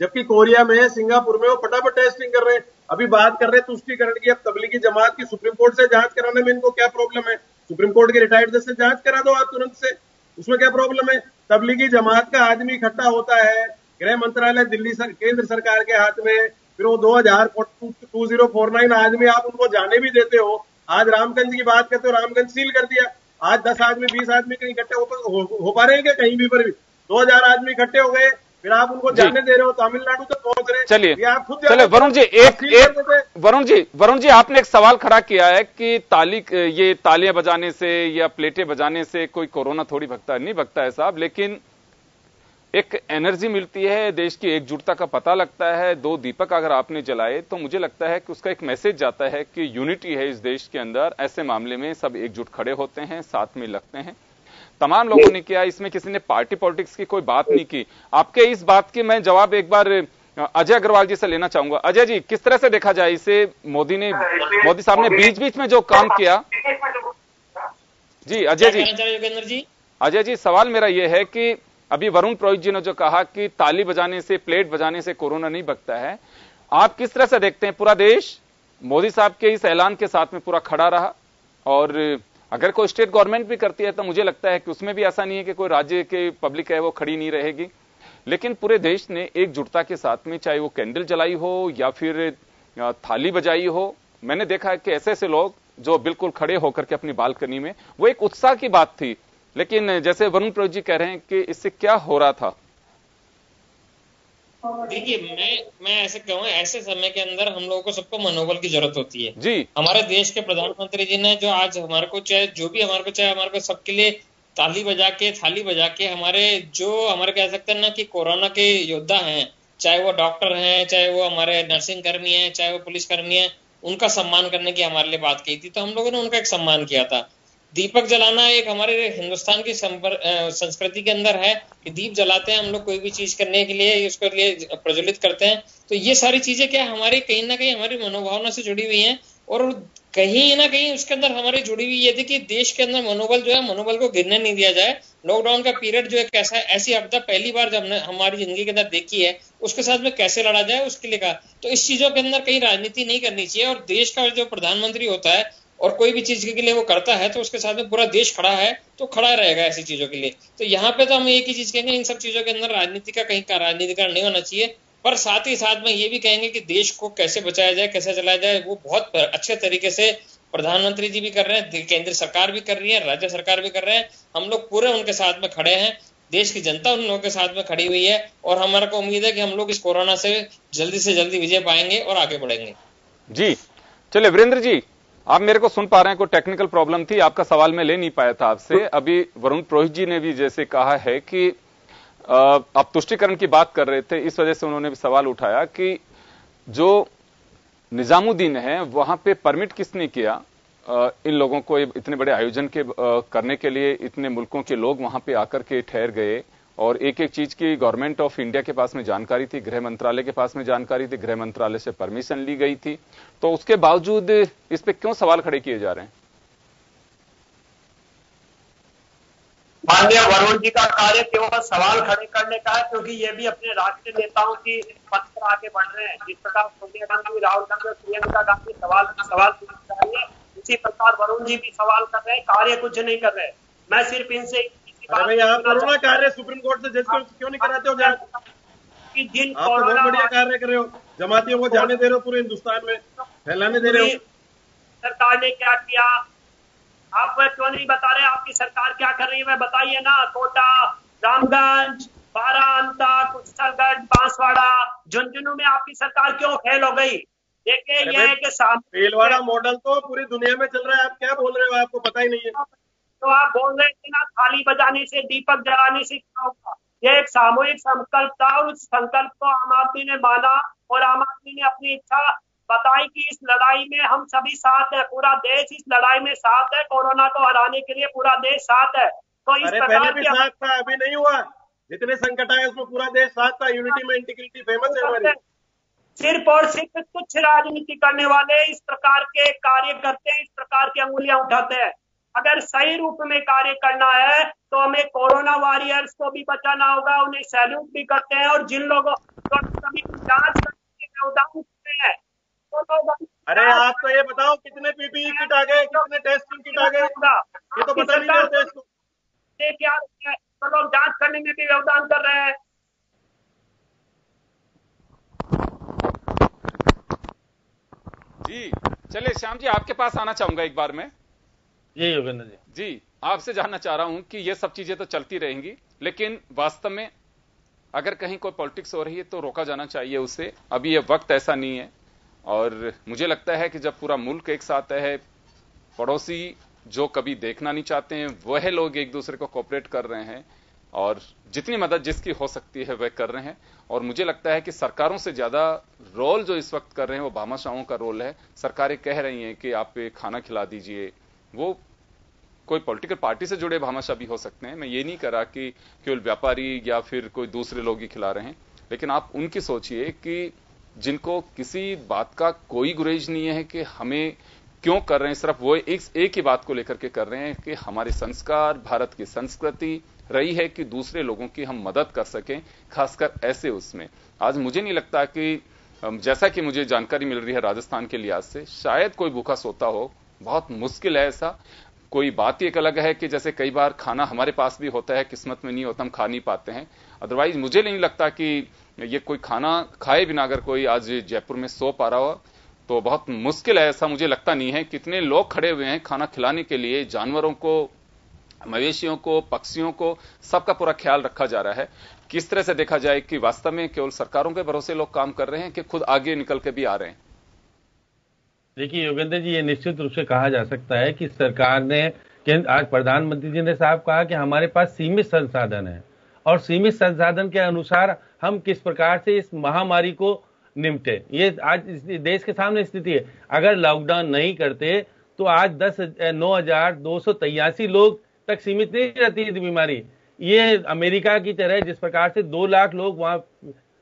जबकि कोरिया में, सिंगापुर में वो फटाफट टेस्टिंग कर रहे हैं। अभी बात कर रहे हैं तुष्टिकरण की। अब तबलीगी जमात की सुप्रीम कोर्ट से जांच कराने में इनको क्या प्रॉब्लम है? सुप्रीम कोर्ट के रिटायर्ड जज से जांच करा दो आप तुरंत से, उसमें क्या प्रॉब्लम है? तबलीगी जमात का आदमी इकट्ठा होता है, गृह मंत्रालय दिल्ली केंद्र सरकार के हाथ में, फिर वो 2049 आदमी आप उनको जाने भी देते हो। आज रामगंज की बात करते हो, रामगंज सील कर दिया। आज 10 आदमी 20 आदमी कहीं इकट्ठे हो पा रहे हैं क्या? कहीं भी पर भी 2000 आदमी इकट्ठे हो गए, फिर आप उनको जाने दे रहे हो, तमिलनाडु तक पहुंच रहे हैं। चलिए आप खुद चलिए वरुण जी आपने एक सवाल खड़ा किया है कि ये तालियां बजाने से या प्लेटें बजाने से कोई कोरोना थोड़ी भगता है। नहीं भगता है साहब, लेकिन एक एनर्जी मिलती है, देश की एकजुटता का पता लगता है। 2 दीपक अगर आपने जलाए तो मुझे लगता है कि उसका एक मैसेज जाता है कि यूनिटी है इस देश के अंदर। ऐसे मामले में सब एकजुट खड़े होते हैं, साथ में लगते हैं। तमाम लोगों ने किया, इसमें किसी ने पार्टी पॉलिटिक्स की कोई बात नहीं की। आपके इस बात की मैं जवाब एक बार अजय अग्रवाल जी से लेना चाहूंगा। अजय जी, किस तरह से देखा जाए इसे? मोदी साहब ने बीच बीच में जो काम किया। जी अजय जी, अजय जी सवाल मेरा यह है कि अभी वरुण पुरोहित जी ने जो कहा कि ताली बजाने से, प्लेट बजाने से कोरोना नहीं भगता है, आप किस तरह से देखते हैं? पूरा देश मोदी साहब के इस ऐलान के साथ में पूरा खड़ा रहा, और अगर कोई स्टेट गवर्नमेंट भी करती है तो मुझे लगता है कि उसमें भी ऐसा नहीं है कि कोई राज्य के पब्लिक है वो खड़ी नहीं रहेगी। लेकिन पूरे देश ने एकजुटता के साथ में, चाहे वो कैंडल जलाई हो या फिर थाली बजाई हो, मैंने देखा है कि ऐसे ऐसे लोग जो बिल्कुल खड़े होकर के अपनी बालकनी में, वो एक उत्साह की बात थी। लेकिन जैसे वरुण पुरोहित जी कह रहे हैं कि इससे क्या हो रहा था? देखिए, मैं ऐसे कहूँ, ऐसे समय के अंदर हम लोगों को सबको मनोबल की जरूरत होती है जी। हमारे देश के प्रधानमंत्री जी ने जो आज हमारे को चाहे सबके लिए ताली बजा के, थाली बजा के, हमारे कह सकते हैं ना कि कोरोना के योद्धा हैं, चाहे वो डॉक्टर हैं, चाहे वो हमारे नर्सिंग कर्मी हैं, चाहे वो पुलिस कर्मी हैं, उनका सम्मान करने की हमारे लिए बात की थी। तो हम लोगों ने उनका एक सम्मान किया था। दीपक जलाना एक हमारे हिंदुस्तान की संस्कृति के अंदर है कि दीप जलाते हैं हम लोग कोई भी चीज करने के लिए, उसके लिए प्रज्वलित करते हैं। तो ये सारी चीजें क्या हमारी कहीं ना कहीं हमारी मनोभावना से जुड़ी हुई हैं, और कहीं ना कहीं उसके अंदर हमारी जुड़ी हुई ये थी कि देश के अंदर मनोबल जो है, मनोबल को गिरने नहीं दिया जाए। लॉकडाउन का पीरियड जो है कैसा ऐसी आपदा पहली बार जब हमारी जिंदगी के अंदर देखी है, उसके साथ में कैसे लड़ा जाए उसके लिए कहा। तो इस चीजों के अंदर कहीं राजनीति नहीं करनी चाहिए, और देश का जो प्रधानमंत्री होता है और कोई भी चीज के लिए वो करता है तो उसके साथ में पूरा देश खड़ा है, तो खड़ा रहेगा ऐसी चीजों के लिए। तो यहाँ पे तो हम एक ही चीज कहेंगे, इन सब चीजों के अंदर राजनीति का कहीं राजनीतिकरण नहीं होना चाहिए, पर साथ ही साथ में ये भी कहेंगे कि देश को कैसे बचाया जाए, कैसे चलाया जाए, वो बहुत अच्छे तरीके से प्रधानमंत्री जी भी कर रहे हैं, केंद्र सरकार भी कर रही है, राज्य सरकार भी कर रहे हैं। हम लोग पूरे उनके साथ में खड़े हैं, देश की जनता उन लोगों के साथ में खड़ी हुई है, और हमारे को उम्मीद है कि हम लोग इस कोरोना से जल्दी विजय पाएंगे और आगे बढ़ेंगे। जी चलिए वीरेंद्र जी, आप मेरे को सुन पा रहे हैं? कोई टेक्निकल प्रॉब्लम थी, आपका सवाल मैं ले नहीं पाया था आपसे। अभी वरुण पुरोहित जी ने भी जैसे कहा है कि आप तुष्टिकरण की बात कर रहे थे, इस वजह से उन्होंने भी सवाल उठाया कि जो निजामुद्दीन है वहां पे परमिट किसने किया इन लोगों को इतने बड़े आयोजन के करने के लिए? इतने मुल्कों के लोग वहां पे आकर के ठहर गए, और एक एक चीज की गवर्नमेंट ऑफ इंडिया के पास में जानकारी थी, गृह मंत्रालय के पास में जानकारी थी, गृह मंत्रालय से परमिशन ली गई थी, तो उसके बावजूद इस पे क्यों सवाल खड़े किए जा रहे हैं? माननीय वरुण जी का कार्य केवल सवाल खड़े करने का है, क्योंकि ये भी अपने राष्ट्रीय नेताओं की पथ पर आगे बढ़ रहे हैं। जिस प्रकार सोनिया गांधी, राहुल गांधी और प्रियंका गांधी सवाल चाहिए, इसी प्रकार वरुण जी भी सवाल कर रहे हैं, कार्य कुछ नहीं कर रहे। मैं सिर्फ इनसे आप कोरोना कार्य सुप्रीम कोर्ट से जज को क्यों नहीं कराते हो? कि जिन आप तो बहुत बढ़िया कार्य कर रहे हो, जमातियों को जाने दे रहे हो, पूरे हिंदुस्तान में फैलाने दे रहे हो। सरकार ने क्या किया आप वह क्यों नहीं बता रहे? आपकी सरकार क्या कर रही है वह बताइए ना। कोटा, रामगंज, बाराअंता, कुशलगढ़, बांसवाड़ा, झुंझुनू में आपकी सरकार क्यों फेल हो गई? देखिए ये है कि फेलवाड़ा मॉडल तो पूरी दुनिया में चल रहा है, आप क्या बोल रहे हो? आपको पता ही नहीं है। तो आप बोल रहे थे ना, थाली बजाने से, दीपक जलाने से क्या होगा? ये एक सामूहिक संकल्प था, उस संकल्प को आम आदमी ने माना, और आम आदमी ने अपनी इच्छा बताई कि इस लड़ाई में हम सभी साथ है, पूरा देश इस लड़ाई में साथ है, कोरोना को हराने के लिए पूरा देश साथ है। तो इस पहले भी साथ था, अभी नहीं हुआ। जितने संकट आए उसमें पूरा देश साथ था। यूनिटी में इंटीग्रिटी फेमस है हमारी। सिर्फ और सिर्फ कुछ राजनीति करने वाले इस प्रकार के कार्य करते हैं, इस प्रकार की अंगुलियां उठाते हैं। अगर सही रूप में कार्य करना है तो हमें कोरोना वॉरियर्स को भी बचाना होगा, उन्हें सैल्यूट भी करते हैं, और जिन लोगों को सभी जांच करते हैं तो लोग। अरे आप तो ये बताओ कितने पीपीई किट आ गए, कितने टेस्टिंग किट आ गए, ये तो पता नहीं है देश को। क्या तो लोग जांच करने में भी योगदान कर रहे हैं। जी चलिए श्याम जी, आपके पास आना चाहूंगा एक बार मैं। जी योगेंद्र जी, आपसे जानना चाह रहा हूं कि ये सब चीजें तो चलती रहेंगी, लेकिन वास्तव में अगर कहीं कोई पॉलिटिक्स हो रही है तो रोका जाना चाहिए उसे। अभी ये वक्त ऐसा नहीं है, और मुझे लगता है कि जब पूरा मुल्क एक साथ है, पड़ोसी जो कभी देखना नहीं चाहते हैं वह लोग एक दूसरे को कोऑपरेट कर रहे हैं, और जितनी मदद जिसकी हो सकती है वह कर रहे हैं। और मुझे लगता है कि सरकारों से ज्यादा रोल जो इस वक्त कर रहे हैं वो भामाशाहों का रोल है। सरकारें कह रही हैं कि आप खाना खिला दीजिए, वो कोई पॉलिटिकल पार्टी से जुड़े भामाशाह भी हो सकते हैं। मैं ये नहीं कह रहा कि केवल व्यापारी या फिर कोई दूसरे लोग ही खिला रहे हैं, लेकिन आप उनकी सोचिए कि जिनको किसी बात का कोई गुरेज नहीं है कि हमें क्यों कर रहे हैं, सिर्फ वो एक ही बात को लेकर के कर रहे हैं कि हमारे संस्कार, भारत की संस्कृति रही है कि दूसरे लोगों की हम मदद कर सकें, खासकर ऐसे उसमें। आज मुझे नहीं लगता कि जैसा कि मुझे जानकारी मिल रही है राजस्थान के लिहाज से, शायद कोई भूखा सोता हो, बहुत मुश्किल है ऐसा। कोई बात एक अलग है कि जैसे कई बार खाना हमारे पास भी होता है, किस्मत में नहीं होता, हम खा नहीं पाते हैं। अदरवाइज मुझे नहीं लगता कि ये कोई खाना खाए बिना अगर कोई आज जयपुर में सो पा रहा हो तो बहुत मुश्किल है, ऐसा मुझे लगता नहीं है। कितने लोग खड़े हुए हैं खाना खिलाने के लिए, जानवरों को, मवेशियों को, पक्षियों को, सबका पूरा ख्याल रखा जा रहा है। किस तरह से देखा जाए कि वास्तव में केवल सरकारों के भरोसे लोग काम कर रहे हैं कि खुद आगे निकल के भी आ रहे हैं? देखिए योगेंद्र जी, ये निश्चित रूप से कहा जा सकता है कि सरकार ने, आज प्रधानमंत्री जी ने साहब कहा कि हमारे पास सीमित संसाधन है, और सीमित संसाधन के अनुसार हम किस प्रकार से इस महामारी को निपटे, ये आज देश के सामने स्थिति है। अगर लॉकडाउन नहीं करते तो आज 9,283 लोग तक सीमित नहीं रहती है बीमारी। ये अमेरिका की तरह जिस प्रकार से 2 लाख लोग वहां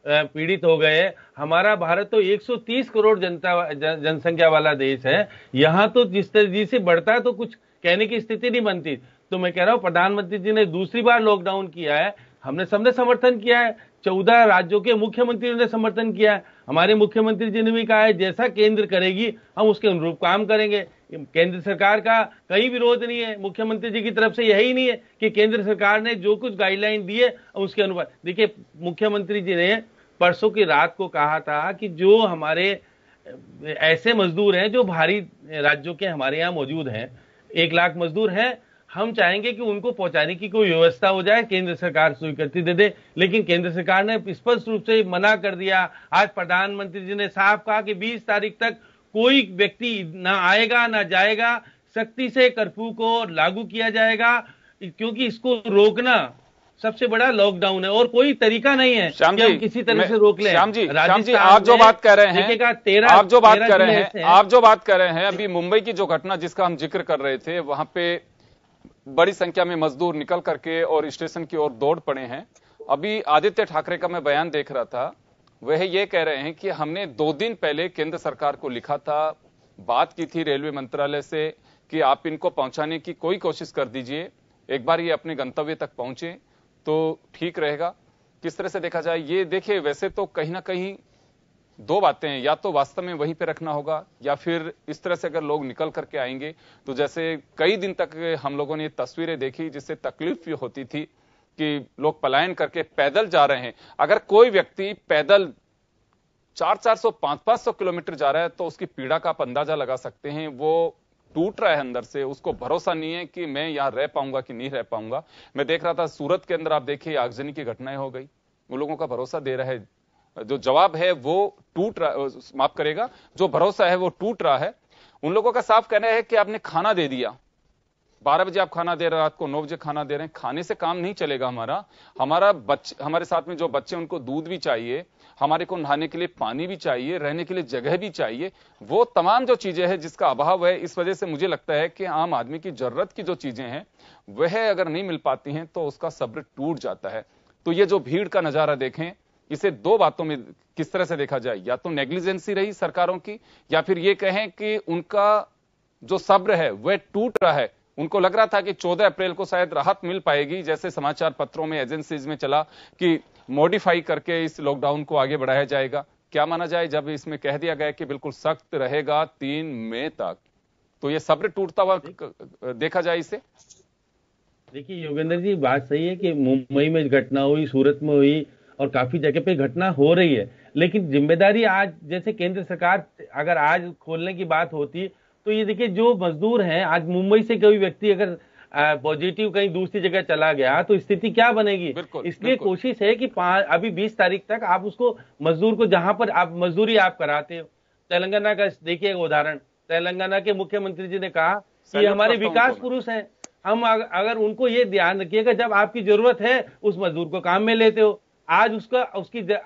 पीड़ित हो गए। हमारा भारत तो 130 करोड़ जनसंख्या वाला देश है। यहाँ तो जिस तरह से बढ़ता है तो कुछ कहने की स्थिति नहीं बनती। तो मैं कह रहा हूँ प्रधानमंत्री जी ने दूसरी बार लॉकडाउन किया है, हमने सबने समर्थन किया है, 14 राज्यों के मुख्यमंत्रियों ने समर्थन किया है। हमारे मुख्यमंत्री जी ने भी कहा है जैसा केंद्र करेगी हम उसके अनुरूप काम करेंगे। केंद्र सरकार का कहीं विरोध नहीं है, मुख्यमंत्री जी की तरफ से यही नहीं है कि केंद्र सरकार ने जो कुछ गाइडलाइन दी है उसके अनुसार। देखिए मुख्यमंत्री जी ने परसों की रात को कहा था कि जो हमारे ऐसे मजदूर हैं जो बाहरी राज्यों के हमारे यहाँ मौजूद हैं, 1 लाख मजदूर हैं, हम चाहेंगे कि उनको पहुंचाने की कोई व्यवस्था हो जाए, केंद्र सरकार स्वीकृति दे दे। लेकिन केंद्र सरकार ने स्पष्ट रूप से मना कर दिया। आज प्रधानमंत्री जी ने साफ कहा कि 20 तारीख तक कोई व्यक्ति ना आएगा ना जाएगा, सख्ती से कर्फ्यू को लागू किया जाएगा, क्योंकि इसको रोकना सबसे बड़ा लॉकडाउन है और कोई तरीका नहीं है कि हम किसी तरह से रोक लें। श्याम जी, आप जो बात कर रहे हैं, आप जो बात कर रहे हैं, अभी मुंबई की जो घटना जिसका हम जिक्र कर रहे थे, वहां पे बड़ी संख्या में मजदूर निकल करके और स्टेशन की ओर दौड़ पड़े हैं। अभी आदित्य ठाकरे का मैं बयान देख रहा था, वह ये कह रहे हैं कि हमने 2 दिन पहले केंद्र सरकार को लिखा था, बात की थी रेलवे मंत्रालय से कि आप इनको पहुंचाने की कोई कोशिश कर दीजिए, एक बार ये अपने गंतव्य तक पहुंचे तो ठीक रहेगा। किस तरह से देखा जाए ये, देखिए वैसे तो कहीं ना कहीं 2 बातें हैं, या तो वास्तव में वहीं पे रखना होगा या फिर इस तरह से अगर लोग निकल करके आएंगे तो जैसे कई दिन तक हम लोगों ने तस्वीरें देखी जिससे तकलीफ भी होती थी कि लोग पलायन करके पैदल जा रहे हैं। अगर कोई व्यक्ति पैदल 400-400, 500-500 किलोमीटर जा रहा है तो उसकी पीड़ा का आप अंदाजा लगा सकते हैं। वो टूट रहा है अंदर से, उसको भरोसा नहीं है कि मैं यहां रह पाऊंगा कि नहीं रह पाऊंगा। मैं देख रहा था सूरत के अंदर, आप देखिए आगजनी की घटनाएं हो गई, उन लोगों का भरोसा दे रहा है, जो जवाब है वो टूट रहा, माफ करेगा, जो भरोसा है वो टूट रहा है। उन लोगों का साफ कहना है कि आपने खाना दे दिया, 12 बजे आप खाना दे रहे हैं, रात को 9 बजे खाना दे रहे हैं, खाने से काम नहीं चलेगा हमारे साथ में जो बच्चे उनको दूध भी चाहिए, हमारे को नहाने के लिए पानी भी चाहिए, रहने के लिए जगह भी चाहिए, वो तमाम जो चीजें हैं जिसका अभाव है। इस वजह से मुझे लगता है कि आम आदमी की जरूरत की जो चीजें हैं वह अगर नहीं मिल पाती हैं तो उसका सब्र टूट जाता है। तो ये जो भीड़ का नजारा देखें, इसे 2 बातों में किस तरह से देखा जाए, या तो नेग्लिजेंसी रही सरकारों की, या फिर ये कहें कि उनका जो सब्र है वह टूट रहा है। उनको लग रहा था कि 14 अप्रैल को शायद राहत मिल पाएगी, जैसे समाचार पत्रों में एजेंसीज में चला कि मॉडिफाई करके इस लॉकडाउन को आगे बढ़ाया जाएगा। क्या माना जाए जब इसमें कह दिया गया कि बिल्कुल सख्त रहेगा 3 मई तक, तो ये सब्र टूटता हुआ देखा जाए इसे? देखिए योगेंद्र जी, बात सही है कि मुंबई में घटना हुई, सूरत में हुई और काफी जगह पे घटना हो रही है, लेकिन जिम्मेदारी आज जैसे केंद्र सरकार अगर आज खोलने की बात होती तो ये देखिए जो मजदूर हैं, आज मुंबई से कोई व्यक्ति अगर पॉजिटिव कहीं दूसरी जगह चला गया तो स्थिति क्या बनेगी। इसलिए कोशिश है कि अभी 20 तारीख तक आप उसको मजदूर को जहां पर आप मजदूरी आप कराते हो, तेलंगाना का देखिए उदाहरण, तेलंगाना के मुख्यमंत्री जी ने कहा कि हमारे विकास पुरुष हैं, हम अगर उनको ये ध्यान रखिएगा जब आपकी जरूरत है उस मजदूर को काम में लेते हो, आज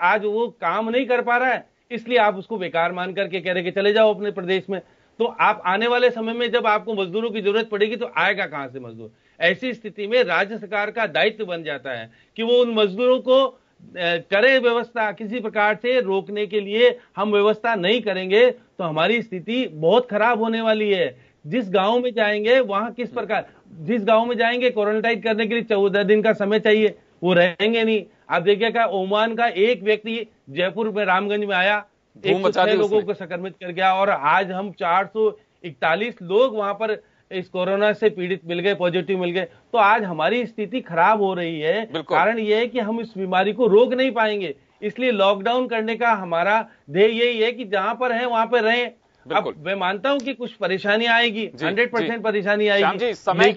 आज वो काम नहीं कर पा रहा है इसलिए आप उसको बेकार मान करके कह रहे कि चले जाओ अपने प्रदेश में, तो आप आने वाले समय में जब आपको मजदूरों की जरूरत पड़ेगी तो आएगा कहां से मजदूर। ऐसी स्थिति में राज्य सरकार का दायित्व बन जाता है कि वो उन मजदूरों को करे व्यवस्था, किसी प्रकार से रोकने के लिए हम व्यवस्था नहीं करेंगे तो हमारी स्थिति बहुत खराब होने वाली है। जिस गांव में जाएंगे वहां किस प्रकार, जिस गांव में जाएंगे क्वारंटाइन करने के लिए 14 दिन का समय चाहिए, वो रहेंगे नहीं। आप देखिएगा ओमान का एक व्यक्ति जयपुर में रामगंज में आया, 106 लोगों को संक्रमित कर गया और आज हम 441 लोग वहां पर इस कोरोना से पीड़ित मिल गए, पॉजिटिव मिल गए। तो आज हमारी स्थिति खराब हो रही है, कारण यह है कि हम इस बीमारी को रोक नहीं पाएंगे, इसलिए लॉकडाउन करने का हमारा ध्येय यही है कि जहां पर है वहां पर रहें। अब मैं मानता हूं कि कुछ परेशानी आएगी, 100% परेशानी आएगी, लेकिन समय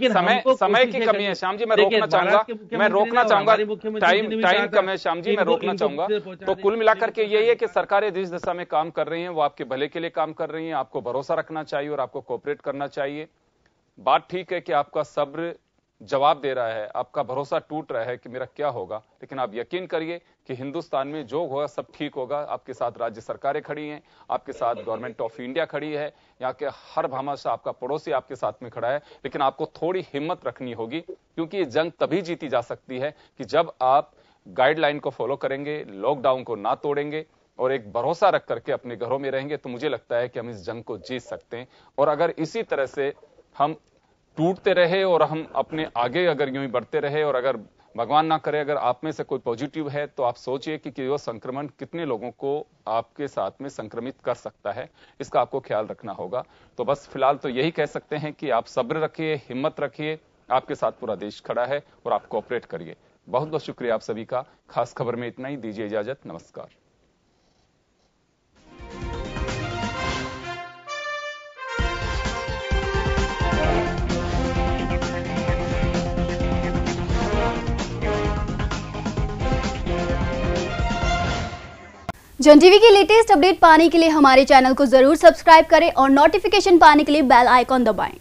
की कमी है। श्याम जी मैं रोकना चाहूंगा, टाइम कम है श्याम जी, मैं रोकना चाहूंगा। तो कुल मिलाकर के यही है कि सरकारें जिस दिशा में काम कर रही हैं वो आपके भले के लिए काम कर रही हैं, आपको भरोसा रखना चाहिए और आपको कोऑपरेट करना चाहिए। बात ठीक है कि आपका सब्र जवाब दे रहा है, आपका भरोसा टूट रहा है कि मेरा क्या होगा, लेकिन आप यकीन करिए कि हिंदुस्तान में जो होगा सब ठीक होगा। आपके साथ राज्य सरकारें खड़ी हैं, आपके साथ गवर्नमेंट ऑफ इंडिया खड़ी है, यहाँ के हर भामाशाह आपका पड़ोसी आपके साथ में खड़ा है, लेकिन आपको थोड़ी हिम्मत रखनी होगी, क्योंकि ये जंग तभी जीती जा सकती है कि जब आप गाइडलाइन को फॉलो करेंगे, लॉकडाउन को ना तोड़ेंगे और एक भरोसा रख करके अपने घरों में रहेंगे, तो मुझे लगता है कि हम इस जंग को जीत सकते हैं। और अगर इसी तरह से हम टूटते रहे और हम अपने आगे अगर यूं ही बढ़ते रहे, और अगर भगवान ना करे अगर आप में से कोई पॉजिटिव है, तो आप सोचिए कि वो संक्रमण कितने लोगों को आपके साथ में संक्रमित कर सकता है। इसका आपको ख्याल रखना होगा। तो बस फिलहाल तो यही कह सकते हैं कि आप सब्र रखिए, हिम्मत रखिए, आपके साथ पूरा देश खड़ा है और आप कोऑपरेट करिए। बहुत बहुत शुक्रिया आप सभी का। खास खबर में इतना ही, दीजिए इजाजत, नमस्कार। जन टीवी की लेटेस्ट अपडेट पाने के लिए हमारे चैनल को जरूर सब्सक्राइब करें और नोटिफिकेशन पाने के लिए बेल आइकॉन दबाएं।